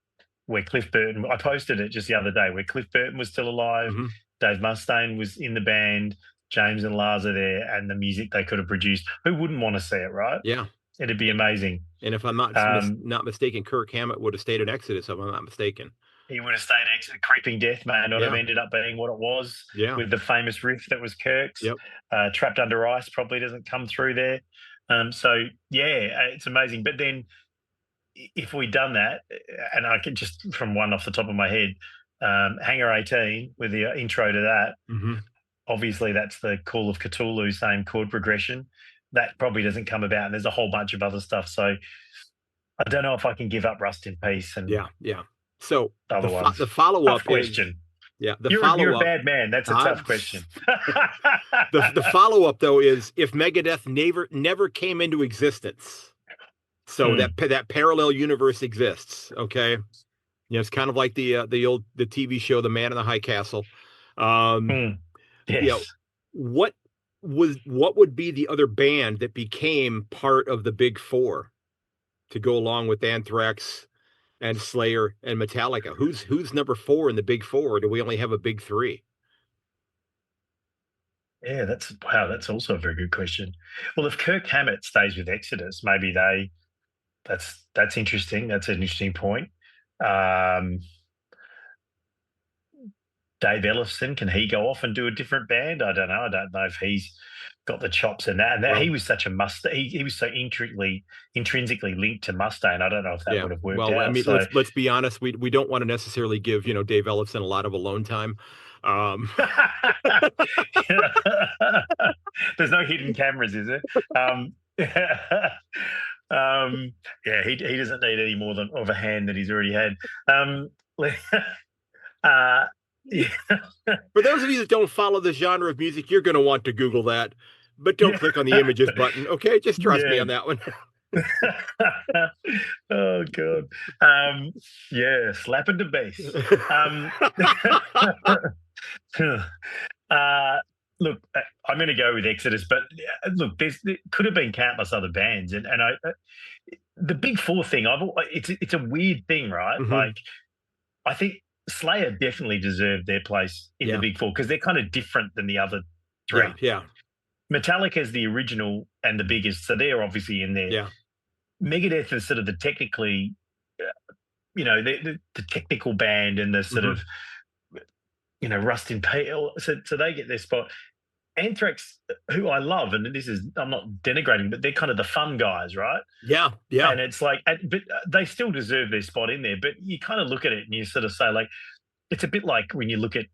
where Cliff Burton. I posted it just the other day, where Cliff Burton was still alive, Hmm. Dave Mustaine was in the band, James and Lars are there, and the music they could have produced. Who wouldn't want to see it, right? Yeah. It'd be amazing. And if I'm Um, not mistaken, Kirk Hammett would have stayed in Exodus, if I'm not mistaken. he would have stayed exit. Creeping Death may not have Yeah. ended up being what it was, Yeah. with the famous riff that was Kirk's. Yep. Trapped Under Ice probably doesn't come through there. So yeah, it's amazing. But then if we'd done that, and I could just, from one off the top of my head, Hangar 18 with the intro to that. Hmm. Obviously, that's the Call of Cthulhu, same chord progression. That probably doesn't come about. And there's a whole bunch of other stuff. So I don't know if I can give up Rust in Peace and Yeah. Yeah. So other ones. the follow Tough up is question. the You're follow a up. bad man. That's a Uh, tough question. the follow up though is if Megadeth never came into existence. So Hmm, that parallel universe exists. Okay. It's kind of like the TV show The Man in the High Castle. Um, hmm. you know, Yes. what what would be the other band that became part of the big four to go along with Anthrax and Slayer and Metallica? Who's number four in the big four? Or do we only have a big three? Yeah, that's wow. That's also a very good question. Well, if Kirk Hammett stays with Exodus, maybe that's interesting. That's an interesting point. Um, Dave Ellison, can he go off and do a different band? I don't know. I don't know if he's got the chops in that. And that Well, he was such a must. He was so intrinsically linked to Mustaine. I don't know if that yeah. would have worked Well, I out. mean, So let's be honest. We don't want to necessarily give, Dave Ellison a lot of alone time. Um, there's no hidden cameras, is there? Yeah, he doesn't need any more than of a hand that he's already had. Um, uh, yeah. for those of you that don't follow the genre of music, you're going to want to Google that, but don't Yeah. click on the images button. Okay, just trust me Yeah. on that one. Oh god. Yeah, slapping the bass. Um, uh, look, I'm going to go with Exodus, but look, there could have been countless other bands, and the Big Four thing. It's a weird thing, right? Mhm. Like, I think Slayer definitely deserved their place in the Yeah, Big Four because they're kind of different than the other yeah, three. yeah, Metallica is the original and the biggest, so they're obviously in there. yeah. Megadeth is sort of the technically, the technical band and the sort Mhm. of, Rust in Peace. So they get their spot. Anthrax, who I love, and I'm not denigrating, but they're kind of the fun guys, right? Yeah, yeah. And it's like, but they still deserve their spot in there. But you kind of look at it and you sort of say, like, it's a bit like when you look at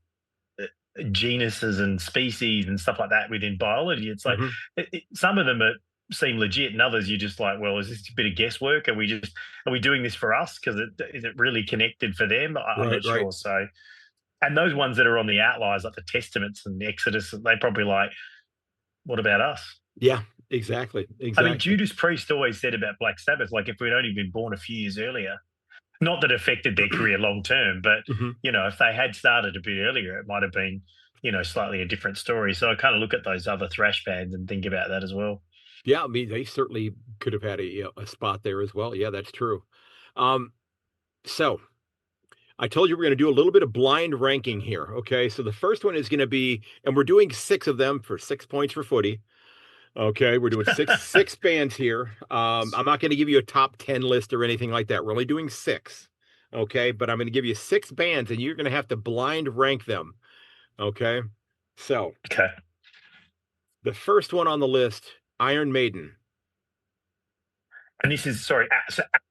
genuses and species and stuff like that within biology. It's like Mhm. some of them seem legit, and others you're just like, well, is this a bit of guesswork? Are we doing this for us? Because is it really connected for them? I'm Right, not right. sure. So, and those ones that are on the outliers, like the Testaments and the Exodus, they probably like, what about us? Yeah, exactly, I mean, exactly. Judas Priest always said about Black Sabbath, like if we'd only been born a few years earlier, not that it affected their career long term, but Mhm. if they had started a bit earlier, it might have been, slightly a different story. So I kind of look at those other thrash bands and think about that as well. Yeah, I mean, they certainly could have had a spot there as well. Yeah, that's true. Um, so I told you we're going to do a little bit of blind ranking here. Okay, so the first one is going to be, and we're doing six of them for 6 points for footy. Okay, we're doing six bands here. I'm not going to give you a top 10 list or anything like that. We're only doing six. Okay, but I'm going to give you six bands, and you're going to have to blind rank them. Okay, so Okay. the first one on the list, Iron Maiden. And this is, sorry,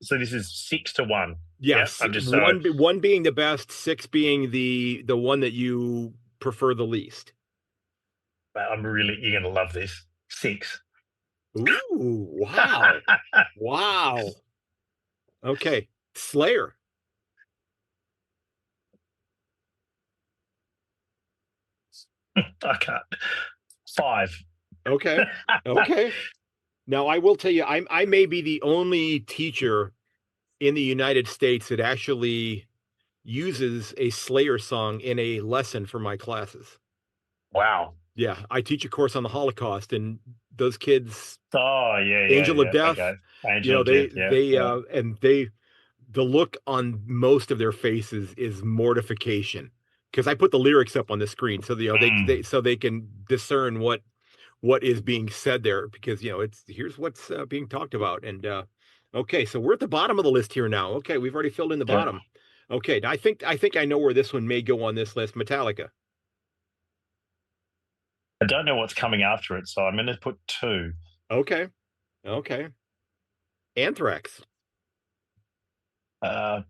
so this is 6-1. Yeah. Yes, I'm just so, one being the best, six being the one that you prefer the least. you're going to love this. 6. Ooh, wow. Wow. Okay. Slayer. I can't. 5. Okay. Okay. Now I will tell you, I may be the only teacher in the United States that actually uses a Slayer song in a lesson for my classes. Wow. Yeah, I teach a course on the Holocaust, and those kids, Oh, yeah, yeah, Angel of yeah. Death, Okay. Angel of Death. Yeah, yeah. the look on most of their faces is mortification because I put the lyrics up on the screen so Mm, they can discern what is being said there because it's here's what's being talked about. And okay, so we're at the bottom of the list here now. Okay, we've already filled in the yeah. bottom. Okay, I think I know where this one may go on this list. Metallica. I don't know what's coming after it, so I'm going to put 2. Okay, okay. Anthrax. Uh,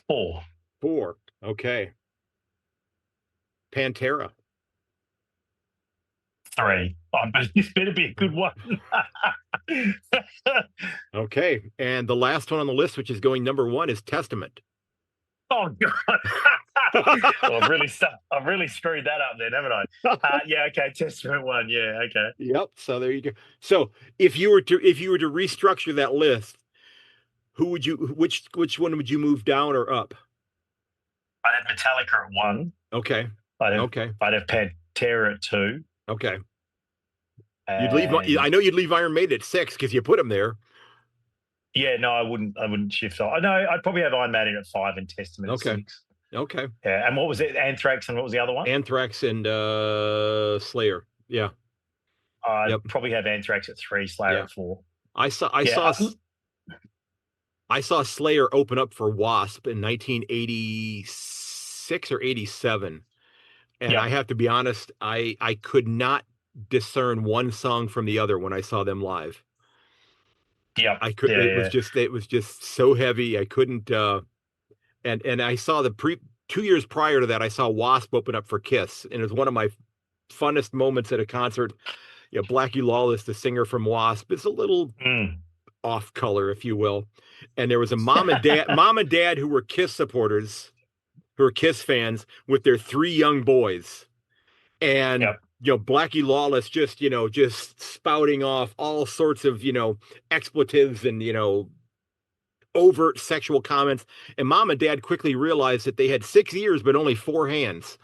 4. 4. Okay. Pantera. 3. This better be a good one. Okay, and the last one on the list, which is going number one, is Testament. Oh God! Well, I've really screwed that up then, haven't I? Yeah. Okay. Testament 1. Yeah. Okay. Yep. So there you go. So if you were to restructure that list, who would you which one would you move down or up? I'd have Metallica at 1. Okay. I'd have Okay. I'd have Pantera at 2, Okay. You'd leave. and I know you'd leave Iron Maiden at 6 because you put him there. yeah, no, I wouldn't. I wouldn't shift. I know I'd probably have Iron Maiden at 5 and Testament at Okay. 6. Okay. Yeah. And what was it? Anthrax, and what was the other one? Anthrax and Slayer. Yeah. I'd Yep. probably have Anthrax at 3, Slayer Yeah. at 4. I saw I Yeah. saw I saw Slayer open up for Wasp in 1986 or 87. And Yep. I have to be honest, I could not discern one song from the other when I saw them live. Yep. I could, Yeah. Yeah. it was just so heavy. I couldn't, and I saw 2 years prior to that, I saw Wasp open up for Kiss. And it was one of my funnest moments at a concert. Blackie Lawless, the singer from Wasp, is a little Mm. off color, if you will. And there was a mom and dad who were Kiss supporters, who were Kiss fans with their three young boys. And, Yep. Blackie Lawless just spouting off all sorts of, expletives and, overt sexual comments. And mom and dad quickly realized that they had 6 ears, but only four hands.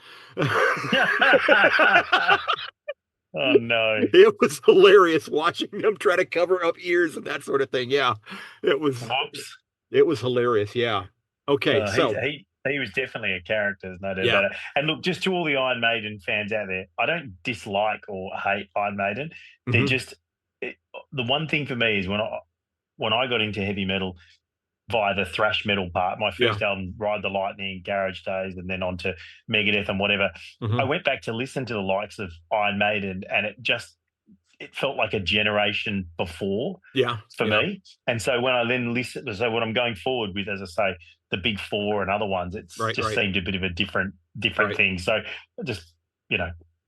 Oh no. It was hilarious watching them try to cover up ears and that sort of thing. Yeah, it was Whoops. it was hilarious. Yeah. Okay, so He was definitely a character, there's no doubt yeah. about it. And look, just to all the Iron Maiden fans out there, I don't dislike or hate Iron Maiden. They're Hmm. just the one thing for me is when I got into heavy metal via the thrash metal part, my Yeah. first album, Ride the Lightning, Garage Days, and then on to Megadeth and whatever. I Hmm. went back to listen to the likes of Iron Maiden, and it felt like a generation before Yeah. for Yeah. me. And so when I then listen, so when I'm going forward with, as I say, the big four and other ones, it's Right. just Right. seemed a bit of a different Right. thing. So just,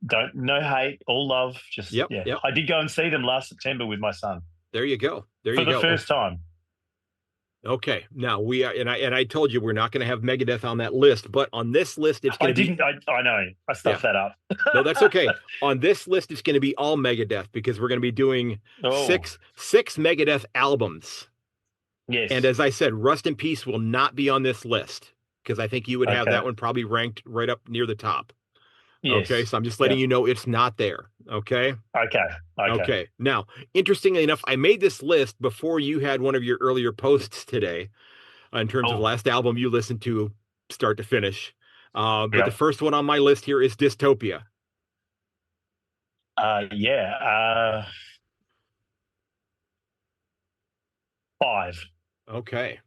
don't, no hate, all love. Just, Yep. yeah. Yep. I did go and see them last September with my son There you go. There for you the go. first time. Okay. Now we are, and I told you we're not going to have Megadeth on that list, but on this list it's going I to be. didn't, I know, I Yeah. stuffed that up. No, that's okay. On this list it's going to be all Megadeth because we're going to be doing Oh, six Megadeth albums. And yes. as I said, Rust in Peace will not be on this list because I think you would have that Okay. one probably ranked right up near the top. Okay, Yes. so I'm just letting Yep. you know it's not there. Okay. Okay. Okay. Okay. Now, interestingly enough, I made this list before you had one of your earlier posts today in terms of the Oh, last album you listened to start to finish. But the yep. first one on my list here is Dystopia. Yeah. 5. Okay.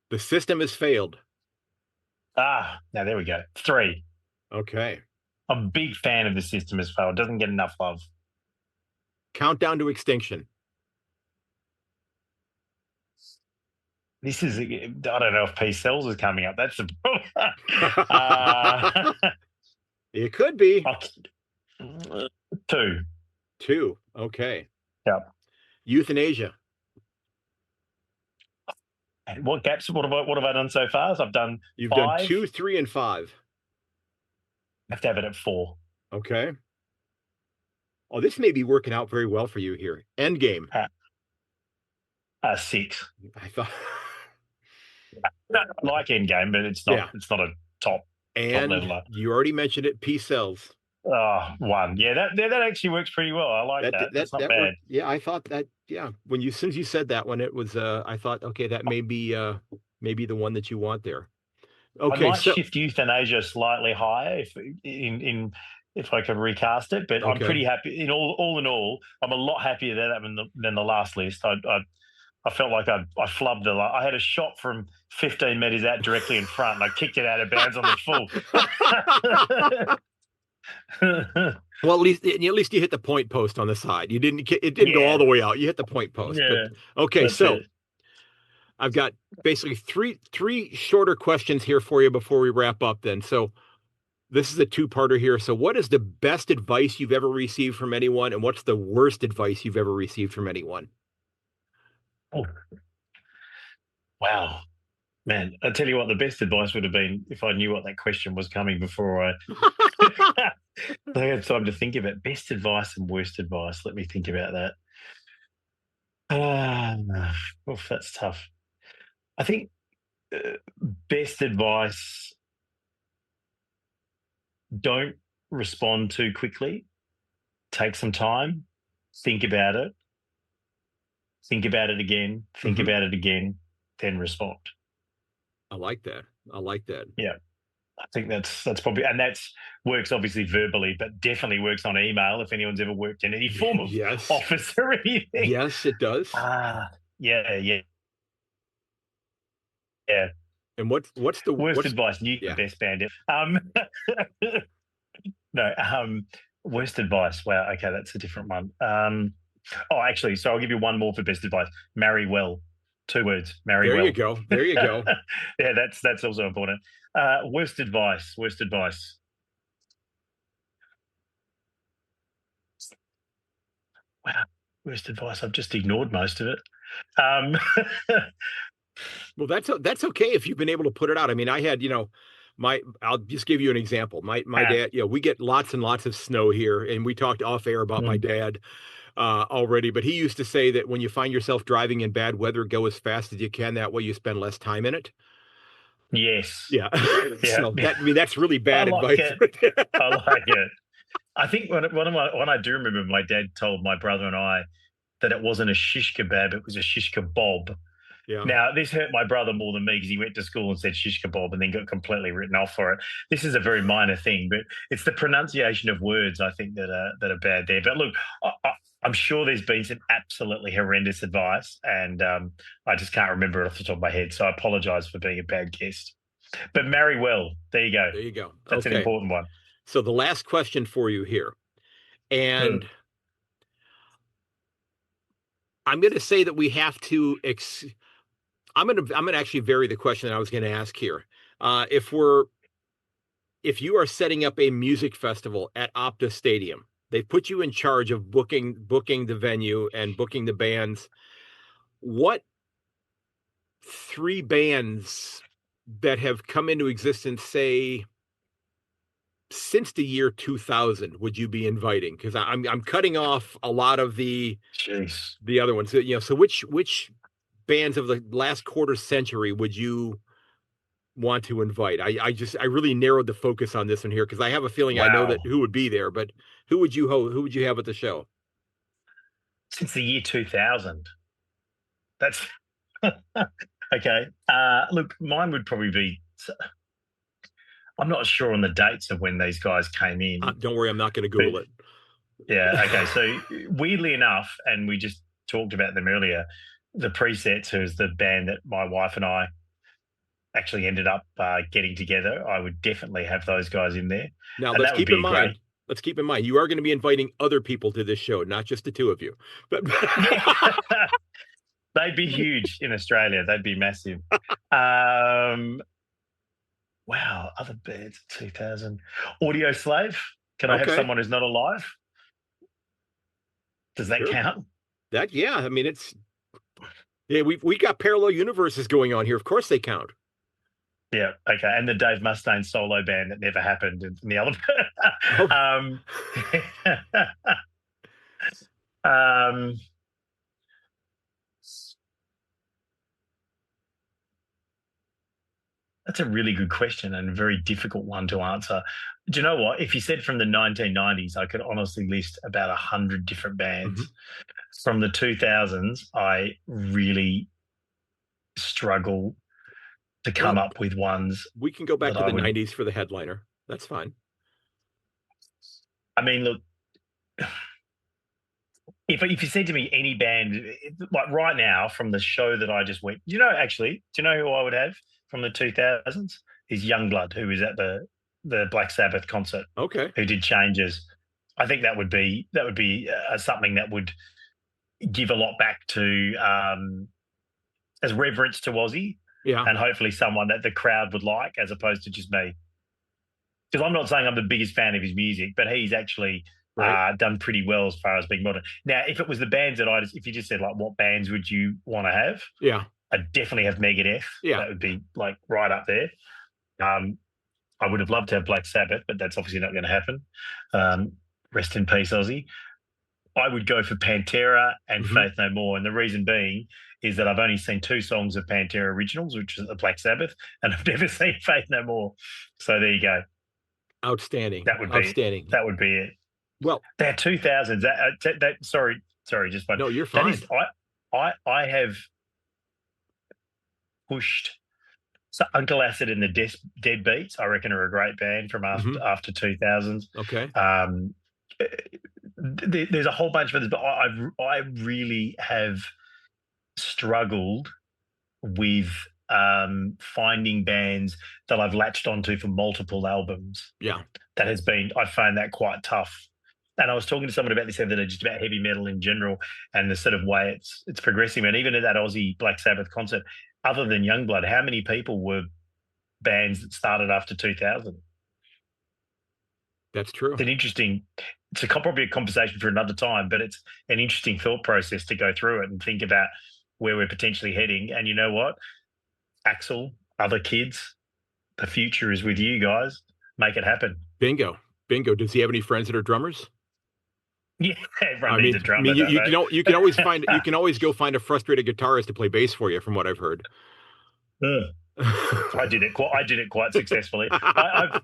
The System Has Failed. Now there we go. 3. Okay. I'm a big fan of the System as well. It doesn't get enough love. Countdown to Extinction. This is, I don't know if P Cells is coming up. That's the problem. It could be. 2. 2. Okay. Yep. Euthanasia. And what gaps? What have I done so far? So I've done You've 5. done 2, 3, and 5. I have to have it at 4. Okay. Oh, this may be working out very well for you here. Endgame. 6. I thought. I like Endgame, but it's not. Yeah. It's not a top And leveler. you already mentioned it. P Cells. 1. Yeah, that actually works pretty well. I like that. That's not bad. Worked. Yeah, I thought that. Yeah, as soon as you said that one, it was. I thought, okay, that may be maybe the one that you want there. Okay, I might so shift Euthanasia slightly higher if I could recast it, but I'm pretty happy. In all, I'm a lot happier than the last list. I felt like I flubbed I had a shot from 15 meters out directly in front, and I kicked it out of bounds on the full. Well, at least you hit the point post on the side. You didn't. It didn't go all the way out. You hit the point post. Yeah. But, okay, so It. I've got basically three shorter questions here for you before we wrap up. Then, so this is a two-parter here. So, what is the best advice you've ever received from anyone, and what's the worst advice you've ever received from anyone? Oh. Wow. Man, I tell you what, the best advice would have been if I knew what that question was coming before I had time to think of it. Best advice and worst advice. Let me think about that. That's tough. I think best advice, don't respond too quickly. Take some time. Think about it. Think about it again. Think about it again. Then respond. I like that. Yeah. I think that's probably, and that's works obviously verbally, but definitely works on email if anyone's ever worked in any form of Yes. office or anything. Yes, it does. Yeah. Yeah. And what's the Worst what's advice. New yeah. best band ever. No. Worst advice. Wow. Okay, that's a different one. Oh, actually, so I'll give you one more for best advice. Marry well. 2 words. Marry There you well. go. There you go. Yeah, that's also important. Worst advice. Worst advice. Wow. Worst advice. I've just ignored most of it. Um, Well, that's okay if you've been able to put it out. I mean, I had, I'll just give you an example. My ah, dad, we get lots and lots of snow here, and we talked off air about my mm, dad already, but he used to say that when you find yourself driving in bad weather, go as fast as you can. That way you spend less time in it. yes. Yeah. Yeah. So that's really I bad like advice. it. I like it. I think one I do remember, my dad told my brother and I that it wasn't a shish kebab, it was a shish kebab. Yeah. Now, this hurt my brother more than me because he went to school and said shish kebab and then got completely written off for it. This is a very minor thing, but it's the pronunciation of words I think that are bad there. But look, I'm sure there's been some absolutely horrendous advice, and I just can't remember it off the top of my head. So I apologise for being a bad guest. But marry well. There you go. There you go. That's an Okay. important one. So the last question for you here, and Mm. I'm going to say that we have to I'm gonna actually vary the question that I was going to ask here. If you are setting up a music festival at Opta Stadium, they put you in charge of booking the venue and booking the bands. What 3 bands that have come into existence, say, since the year 2000, would you be inviting? Because I'm cutting off a lot of Jeez. the other ones. So which bands of the last quarter century would you want to invite? I really narrowed the focus on this one here because I have a feeling I know that Wow. who would be there, but who would you have at the show? Since the year 2000. That's okay. Look, mine would probably be. I'm not sure on the dates of when these guys came in, Don't worry, I'm not going to but Google it. yeah, okay. So weirdly enough, and we just talked about them earlier, the Presets, who's the band that my wife and I actually ended up getting together, I would definitely have those guys in there, Now and that would be a great. let's keep in mind you are going to be inviting other people to this show, not just the two of you. But Yeah, they'd be huge in Australia. They'd be massive. Um, wow, other bands, 2000. Audio Slave. Can I have okay, someone who's not alive? Does that sure. count? Yeah, I mean it's yeah, we got parallel universes going on here. Of course they count. Yeah, okay. And the Dave Mustaine solo band that never happened in the other. Oh, um, um, that's a really good question and a very difficult one to answer. Do you know what? If you said from the 1990s, I could honestly list about 100 different mhm. bands. From the 2000s, I really struggle to come Well, up with ones we can go back that to I the would. 90s for the headliner. That's fine. I mean, look, if you said to me any band, like right now from the show that I just went, actually, do you know who I would have from the 2000s? Is Youngblood, who was at the Black Sabbath concert, Okay. who did Changes. I think that would be something that would give a lot back to as reverence to Ozzy, Yeah. and hopefully someone that the crowd would like, as opposed to just me. Because I'm not saying I'm the biggest fan of his music, but he's actually Right. done pretty well as far as being modern. Now, if it was the bands if you just said like, what bands would you want to have? Yeah. I'd definitely have Megadeth. Yeah. That would be like right up there. Um, I would have loved to have Black Sabbath, but that's obviously not going to happen. Rest in peace, Ozzy. I would go for Pantera and Hmm. Faith No More, and the reason being is that I've only seen 2 songs of Pantera originals, which is the Black Sabbath, and I've never seen Faith No More. So there you go. Outstanding. That would be it. Outstanding. That would be it. Well, That 2000s. Sorry, just one. no, you're That fine. is, I have pushed. So Uncle Acid and the Dead Beats, I reckon, are a great band from Hmm. after 2000s. Okay. Um, there's a whole bunch of others, but I really have struggled with finding bands that I've latched onto for multiple albums. Yeah. I find that quite tough. And I was talking to someone about this the other day, just about heavy metal in general and the sort of way it's progressing. And even at that Aussie Black Sabbath concert, other than Youngblood, how many people were bands that started after 2000? That's true. It's an interesting, probably a conversation for another time, but it's an interesting thought process to go through it and think about where we're potentially heading. And you know what? Axel, other kids, the future is with you guys. Make it happen. Bingo. Bingo. Does he have any friends that are drummers? Yeah, everyone I needs mean, a drummer, don't you they? know, you can always find, you can always go find a frustrated guitarist to play bass for you, from what I've heard. I did it. I did it quite successfully. I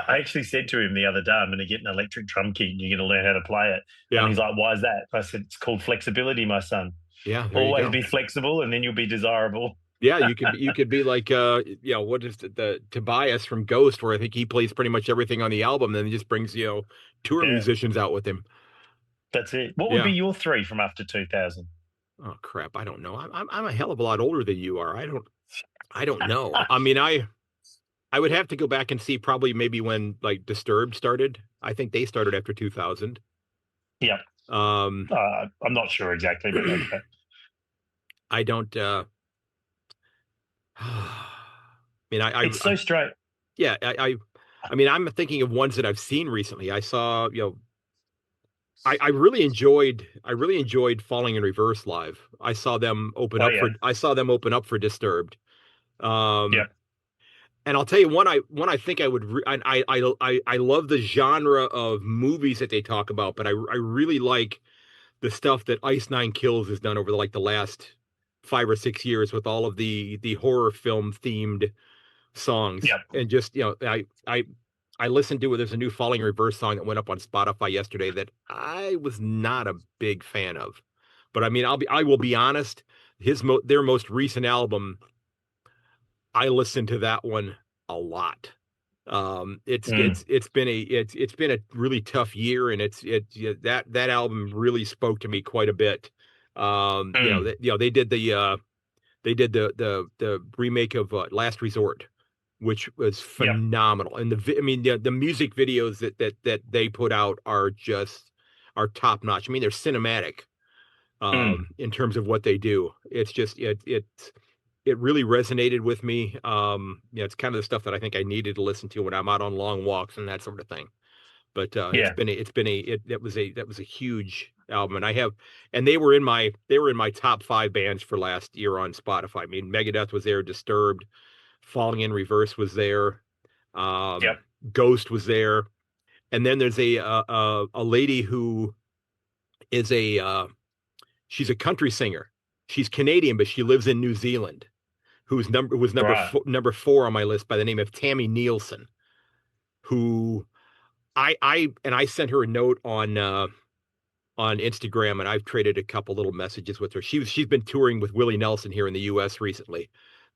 actually said to him the other day, "I'm going to get an electric drum kit, and you're going to learn how to play it." And Yeah. he's like, "Why is that?" I said, "It's called flexibility, my son. Yeah. There you Always go. be flexible, and then you'll be desirable." Yeah. You could be like, what is the Tobias from Ghost, where I think he plays pretty much everything on the album, and he just brings, tour Yeah, musicians out with him. that's it. What would be Yeah. your three from after 2000? Oh crap. I don't know. I'm a hell of a lot older than you are. I don't know. I mean, I would have to go back and see probably maybe when like Disturbed started. I think they started after 2000. Yeah, Um, I'm not sure exactly, but okay. I don't. I mean, It's so straight. yeah, I mean, I'm thinking of ones that I've seen recently. I saw, I really enjoyed Falling in Reverse live. Oh yeah, I saw them open up for Disturbed. yeah. Um, and I'll tell you one I think I would, I love the genre of movies that they talk about, but I really like the stuff that Ice Nine Kills has done over the last 5 or 6 years with all of the horror film themed songs. Yep. And just, I listened to it. There's a new Falling Reverse song that went up on Spotify yesterday that I was not a big fan of. But I mean, I will be honest, their most recent album, I listened to that one a lot. Mm, It's been a really tough year, and that album really spoke to me quite a bit. mm. They did the remake of Last Resort, which was Yep. phenomenal. And I mean, the music videos that they put out are top notch. I mean, they're cinematic Mm. in terms of what they do. It's just it really resonated with me. It's kind of the stuff that I think I needed to listen to when I'm out on long walks and that sort of thing. But Yeah. that was a huge album, and they were in my top five bands for last year on Spotify. I mean, Megadeth was there, Disturbed, Falling in Reverse was there, Yep. Ghost was there, and then there's a lady who is she's a country singer. She's Canadian, but she lives in New Zealand. Who's Right. number four on my list by the name of Tammy Nielsen, who I sent her a note on Instagram, and I've traded a couple little messages with her. She's been touring with Willie Nelson here in the U.S. recently,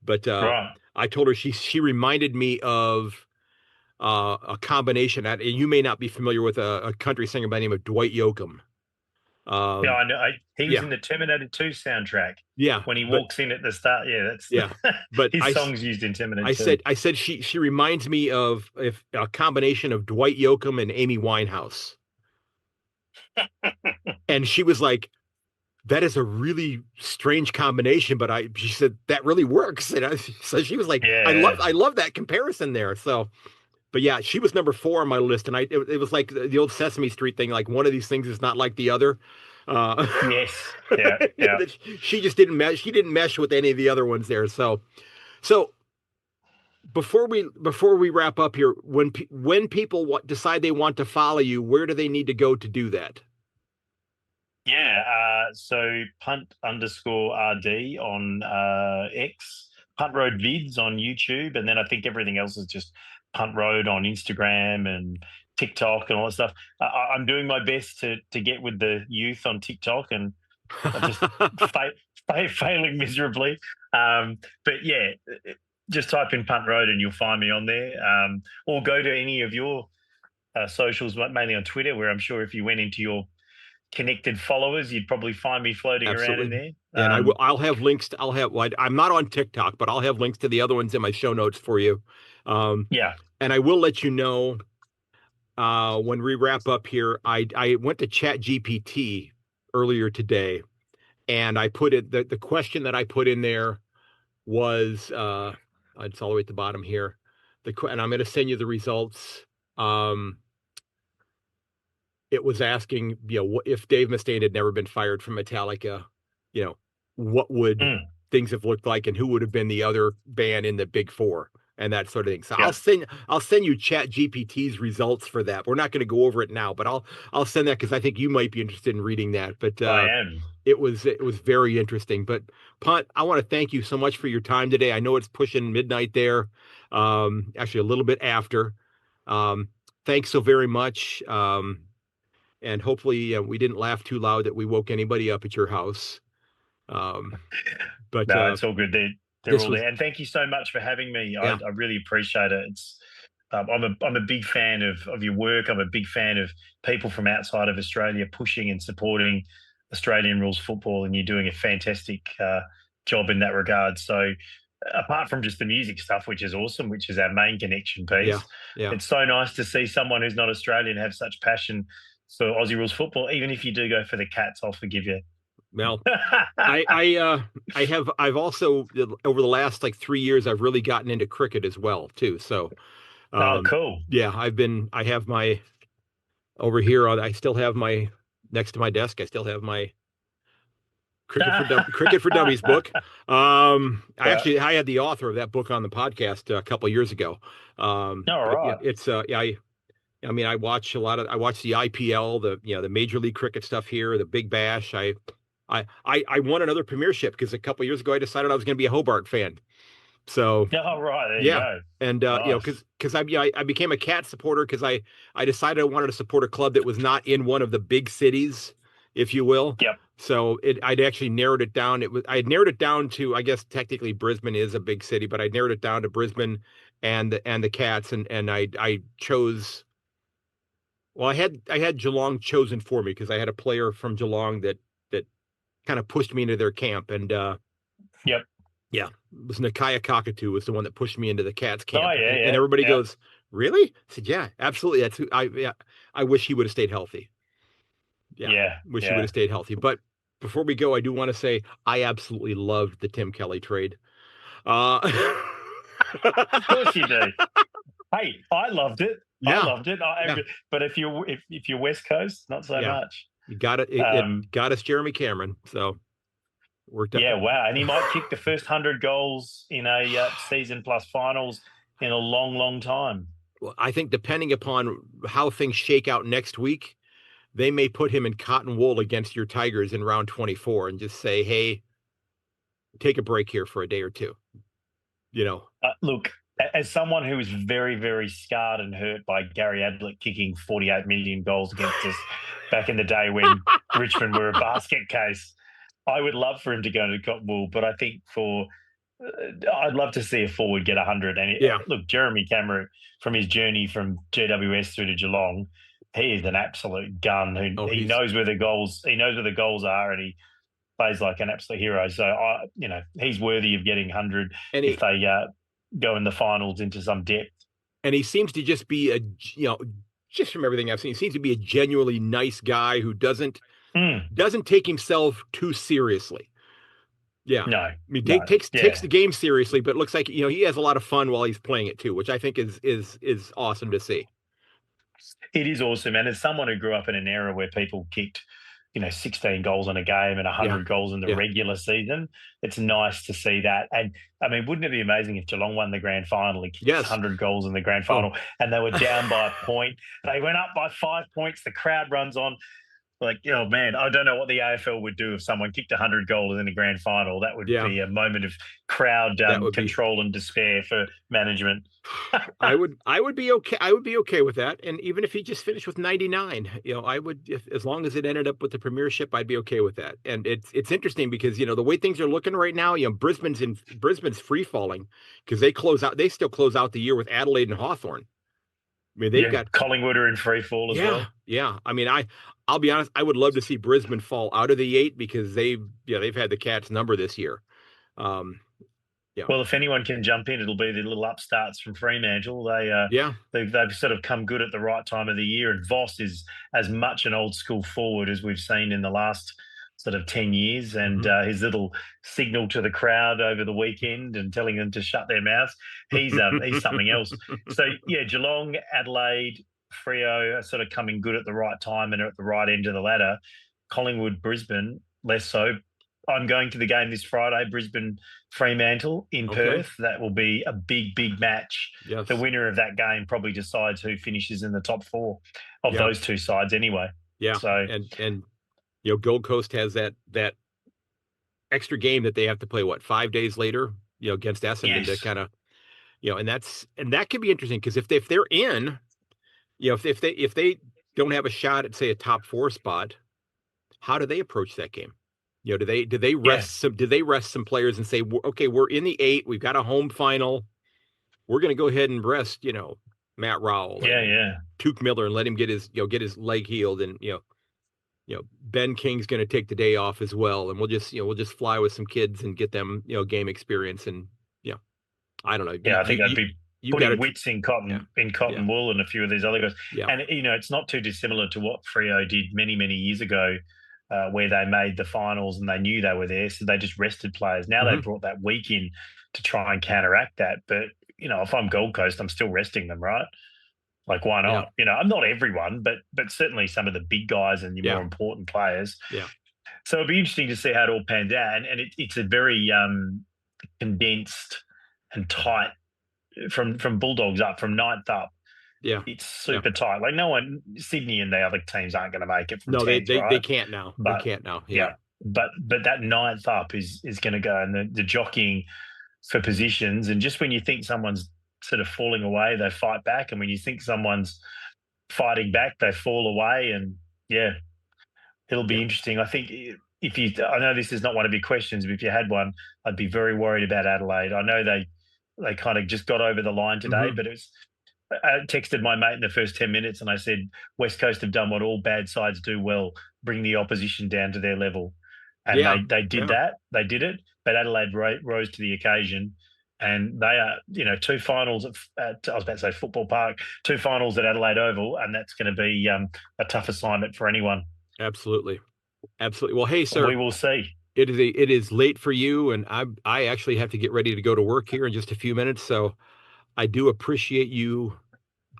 but Right. I told her she reminded me of a combination. And you may not be familiar with a country singer by the name of Dwight Yoakam. Yeah, Um, I know. He was yeah, in the Terminator 2 soundtrack yeah, when he but walks in at the start. Yeah, that's yeah, but his songs used in Terminator 2. I said she reminds me of if a combination of Dwight Yoakam and Amy Winehouse, and she was like, that is a really strange combination, but she said that really works. And so she was like, Yeah. I love that comparison there. So, but yeah, she was number four on my list. And it was like the old Sesame Street thing. Like one of these things is not like the other. Uh, Yes. Yeah. Yeah. she just didn't mesh. She didn't mesh with any of the other ones there. So before we wrap up here, when people decide they want to follow you, where do they need to go to do that? Yeah. So punt_RD on X, Punt Road vids on YouTube, and then I think everything else is just Punt Road on Instagram and TikTok and all that stuff. I'm doing my best to get with the youth on TikTok, and I just failing miserably. But yeah, just type in Punt Road and you'll find me on there. Or go to any of your socials, mainly on Twitter, where I'm sure if you went into your connected followers, you'd probably find me floating around in Absolutely. there. And I'll have links to, I'll have, well, I'm not on TikTok, but I'll have links to the other ones in my show notes for you. Yeah. And I will let you know when we wrap up here. I went to Chat GPT earlier today, and I put it, the question that I put in there was, it's all the way at the bottom here. And I'm going to send you the results. It was asking, if Dave Mustaine had never been fired from Metallica, what would Mm. things have looked like, and who would have been the other band in the big four, and that sort of thing. So Yep. I'll send you Chat GPT's results for that. We're not going to go over it now, but I'll send that because I think you might be interested in reading that. But I am. it was very interesting. But Punt, I want to thank you so much for your time today. I know it's pushing midnight there, actually a little bit after. Thanks so very much. And hopefully we didn't laugh too loud that we woke anybody up at your house. But No, it's all good. They're this all was, there. And thank you so much for having me. yeah, I really appreciate it. It's I'm a big fan of your work. I'm a big fan of people from outside of Australia pushing and supporting Australian rules football, and you're doing a fantastic job in that regard. So, apart from just the music stuff, which is awesome, which is our main connection yeah, piece, yeah. it's so nice to see someone who's not Australian have such passion for Aussie rules football. Even if you do go for the Cats, I'll forgive you. Well, I've also over the last like 3 years I've really gotten into cricket as well too. So Oh, um, cool. yeah, I have my over here. I still have my next to my desk. I still have my Cricket for Dummies book. Yeah. I had the author of that book on the podcast a couple of years ago. All But yeah, right. it's yeah, I mean, I watch the IPL, the Major League Cricket stuff here, the Big Bash. I won another premiership because a couple of years ago I decided I was going to be a Hobart fan. So All right. There you yeah, go. and Nice. I became a cat supporter because I decided I wanted to support a club that was not in one of the big cities, if you will. Yep. So I'd actually narrowed it down. I narrowed it down to, I guess technically Brisbane is a big city, but I narrowed it down to Brisbane and the Cats, and I chose. Well, I had Geelong chosen for me because I had a player from Geelong that kind of pushed me into their camp, and Yep. yeah, it was Nakaya Cockatoo was the one that pushed me into the Cats Oh, camp, yeah. and Yeah. everybody Yeah. goes, "Really?" I said, "Yeah, absolutely. That's who I yeah. I wish he would have stayed healthy. Yeah, Yeah. wish he would Yeah. have stayed healthy." But before we go, I do want to say I absolutely loved the Tim Kelly trade. Uh, Of course you do. Hey, I loved it. I yeah, loved it. yeah, But if you're West Coast, not so yeah. much. You got it. It Um, got us Jeremy Cameron, so worked out. yeah. Wow. And he might kick the first 100 goals in a season plus finals in a long, long time. Well, I think depending upon how things shake out next week, they may put him in cotton wool against your Tigers in round 24 and just say, "Hey, take a break here for a day or two." You know. Look, as someone who was very, very scarred and hurt by Gary Ablett kicking 48 million goals against us back in the day when Richmond were a basket case, I would love for him to go into cotton wool. But I think I'd love to see a forward get 100. And Yeah. look, Jeremy Cameron, from his journey from GWS through to Geelong, he is an absolute gun. Oh, He knows where the goals are, and he plays like an absolute hero. So he's worthy of getting 100 and if he they go in the finals into some depth. and he seems to just be just from everything I've seen, he seems to be a genuinely nice guy who Mm, doesn't take himself too seriously. Yeah. no, I mean, no, takes yeah. the game seriously, but looks like he has a lot of fun while he's playing it too, which I think is awesome to see. It is awesome. And as someone who grew up in an era where people kicked, 16 goals in a game and Yeah, 100 goals in the yeah, regular season, it's nice to see that. And I mean, wouldn't it be amazing if Geelong won the grand final, he kicked yes. 100 goals in the grand Oh, final, and they were down by a point? They went up by 5 points. The crowd runs on. Like, oh man, I don't know what the AFL would do if someone kicked 100 goals in a grand final. That would yeah, be a moment of crowd that would be. control and despair for management. I would be okay. I would be okay with that. And even if he just finished with 99, I would, as long as it ended up with the premiership, I'd be okay with that. And it's interesting because the way things are looking right now, Brisbane's free falling because they still close out the year with Adelaide and Hawthorn. I mean, they've Yeah, got, Collingwood are in free fall as yeah, well. yeah. I mean, I'll be honest, I would love to see Brisbane fall out of the 8 because they've had the Cats number this year. Um, yeah, Well, if anyone can jump in, it'll be the little upstarts from Fremantle. yeah, They've sort of come good at the right time of the year, and Voss is as much an old school forward as we've seen in the last sort of 10 years. And hmm his little signal to the crowd over the weekend and telling them to shut their mouths, he's something else. So yeah, Geelong, Adelaide, Freo are sort of coming good at the right time and are at the right end of the ladder. Collingwood, Brisbane, less so. I'm going to the game this Friday, Brisbane Fremantle in Okay. Perth. That will be a big, big match. The Yes. winner of that game probably decides who finishes in the top 4 of Yeah. those two sides anyway. Yeah. So, And Gold Coast has that extra game that they have to play, what, 5 days later, against Essendon to yes. kind of, and that could be interesting because if they're in, if they don't have a shot at, say, a top 4 spot, how do they approach that game? Do they Yeah. rest some players and say, okay, we're in the 8, we've got a home final, we're going to go ahead and rest, Matt Rowell Yeah. and Yeah. Tuke Miller and let him get his leg healed, and Ben King's going to take the day off as well, and we'll just fly with some kids and get them game experience, and I don't know, Yeah. I think that'd be you've got putting to, Wits in yeah, cotton yeah, wool and a few of these other guys. yeah, And it's not too dissimilar to what Freo did many, many years ago, where they made the finals and they knew they were there, so they just rested players. Now they hmm, brought that week in to try and counteract that. But if I'm Gold Coast, I'm still resting them, right? Like, why yeah, not? I'm not everyone, but certainly some of the big guys and your more yeah, important players. yeah, So it'll be interesting to see how it all pans out. And it's a very condensed and tight from Bulldogs up, from ninth up. yeah, It's yeah. super tight. Like, no one, Sydney and the other teams aren't going to make it from No, they 10th, they they right? can't now. They But can't now. Yeah. yeah, but that ninth up is going to go, and the jockeying for positions. And just when you think someone's sort of falling away, they fight back, and when you think someone's fighting back, they fall away. And yeah, it'll be Yeah. interesting. I think I know this is not one of your questions, but if you had one, I'd be very worried about Adelaide. I know they kind of just got over the line today, Hmm. but I texted my mate in the first 10 minutes and I said, West Coast have done what all bad sides do well, bring the opposition down to their level. And Yeah. they did Yeah. that. They did it. But Adelaide rose to the occasion. And they are, two finals at, I was about to say Football Park, two finals at Adelaide Oval. And that's going to be a tough assignment for anyone. Absolutely. Absolutely. Well, hey, We sir, will see. it is late for you, and I actually have to get ready to go to work here in just a few minutes. So I do appreciate you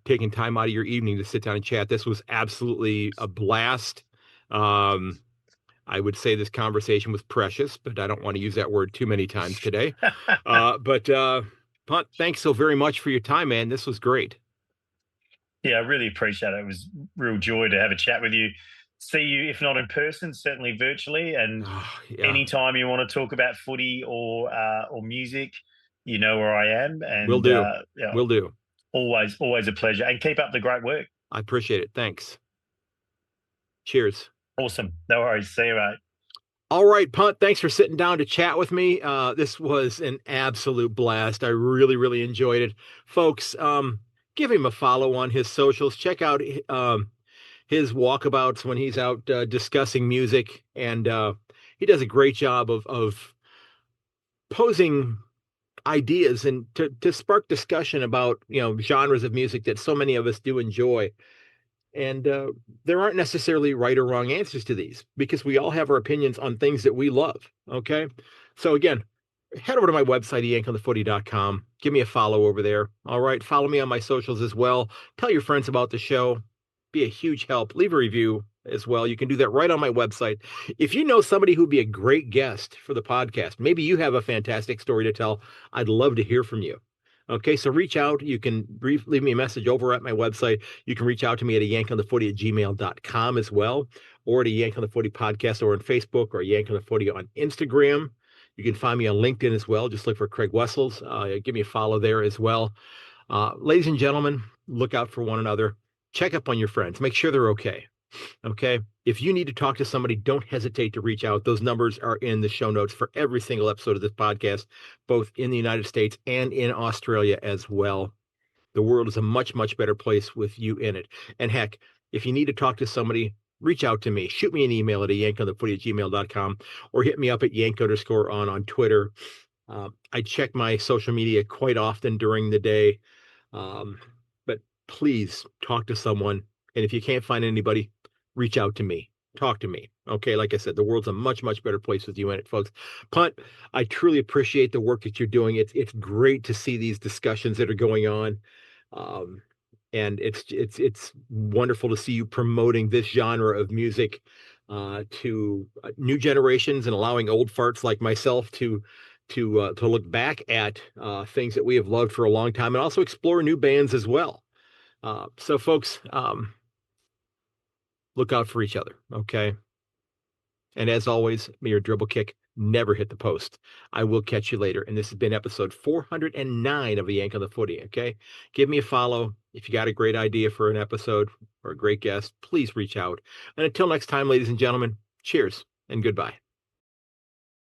taking time out of your evening to sit down and chat. This was absolutely a blast. Um, I would say this conversation was precious, but I don't want to use that word too many times today. But Punt, thanks so very much for your time, man. This was great. Yeah, I really appreciate it. It was real joy to have a chat with you. See you, if not in person, certainly virtually. And Oh, yeah, anytime you want to talk about footy or music, you know where I am. will And do. yeah, Will do. always a pleasure. And keep up the great work. I appreciate it. Thanks. Cheers. Awesome. No worries. See you, mate. All right, Punt, thanks for sitting down to chat with me. This was an absolute blast. I really, really enjoyed it. Folks, give him a follow on his socials. Check out his walkabouts when he's out discussing music. And he does a great job of posing ideas and to spark discussion about, genres of music that so many of us do enjoy. And there aren't necessarily right or wrong answers to these because we all have our opinions on things that we love. Okay. So again, head over to my website, ayankonthefooty.com. Give me a follow over there. All right. Follow me on my socials as well. Tell your friends about the show. Be a huge help. Leave a review as well. You can do that right on my website. If you know somebody who'd be a great guest for the podcast, maybe you have a fantastic story to tell, I'd love to hear from you. Okay, so reach out. You can leave me a message over at my website. You can reach out to me at ayankonthefooty@gmail.com as well, or at a Yank on the Footy podcast, or on Facebook, or Yank on the Footy on Instagram. You can find me on LinkedIn as well. Just look for Craig Wessels. Give me a follow there as well. Ladies and gentlemen, look out for one another. Check up on your friends. Make sure they're okay. Okay. If you need to talk to somebody, don't hesitate to reach out. Those numbers are in the show notes for every single episode of this podcast, both in the United States and in Australia as well. The world is a much, much better place with you in it. And heck, if you need to talk to somebody, reach out to me. Shoot me an email at ayankonthefooty@gmail.com or hit me up at yank_on on Twitter. I check my social media quite often during the day. But please talk to someone. And if you can't find anybody, reach out to me. Talk to me. Okay. Like I said, the world's a much, much better place with you in it, folks. Punt, I truly appreciate the work that you're doing. It's great to see these discussions that are going on. Um, and it's wonderful to see you promoting this genre of music to new generations and allowing old farts like myself to look back at things that we have loved for a long time and also explore new bands as well. So, folks, look out for each other, okay? And as always, may your dribble kick never hit the post. I will catch you later. And this has been episode 409 of the Yank on the Footy, okay? Give me a follow. If you got a great idea for an episode or a great guest, please reach out. And until next time, ladies and gentlemen, cheers and goodbye.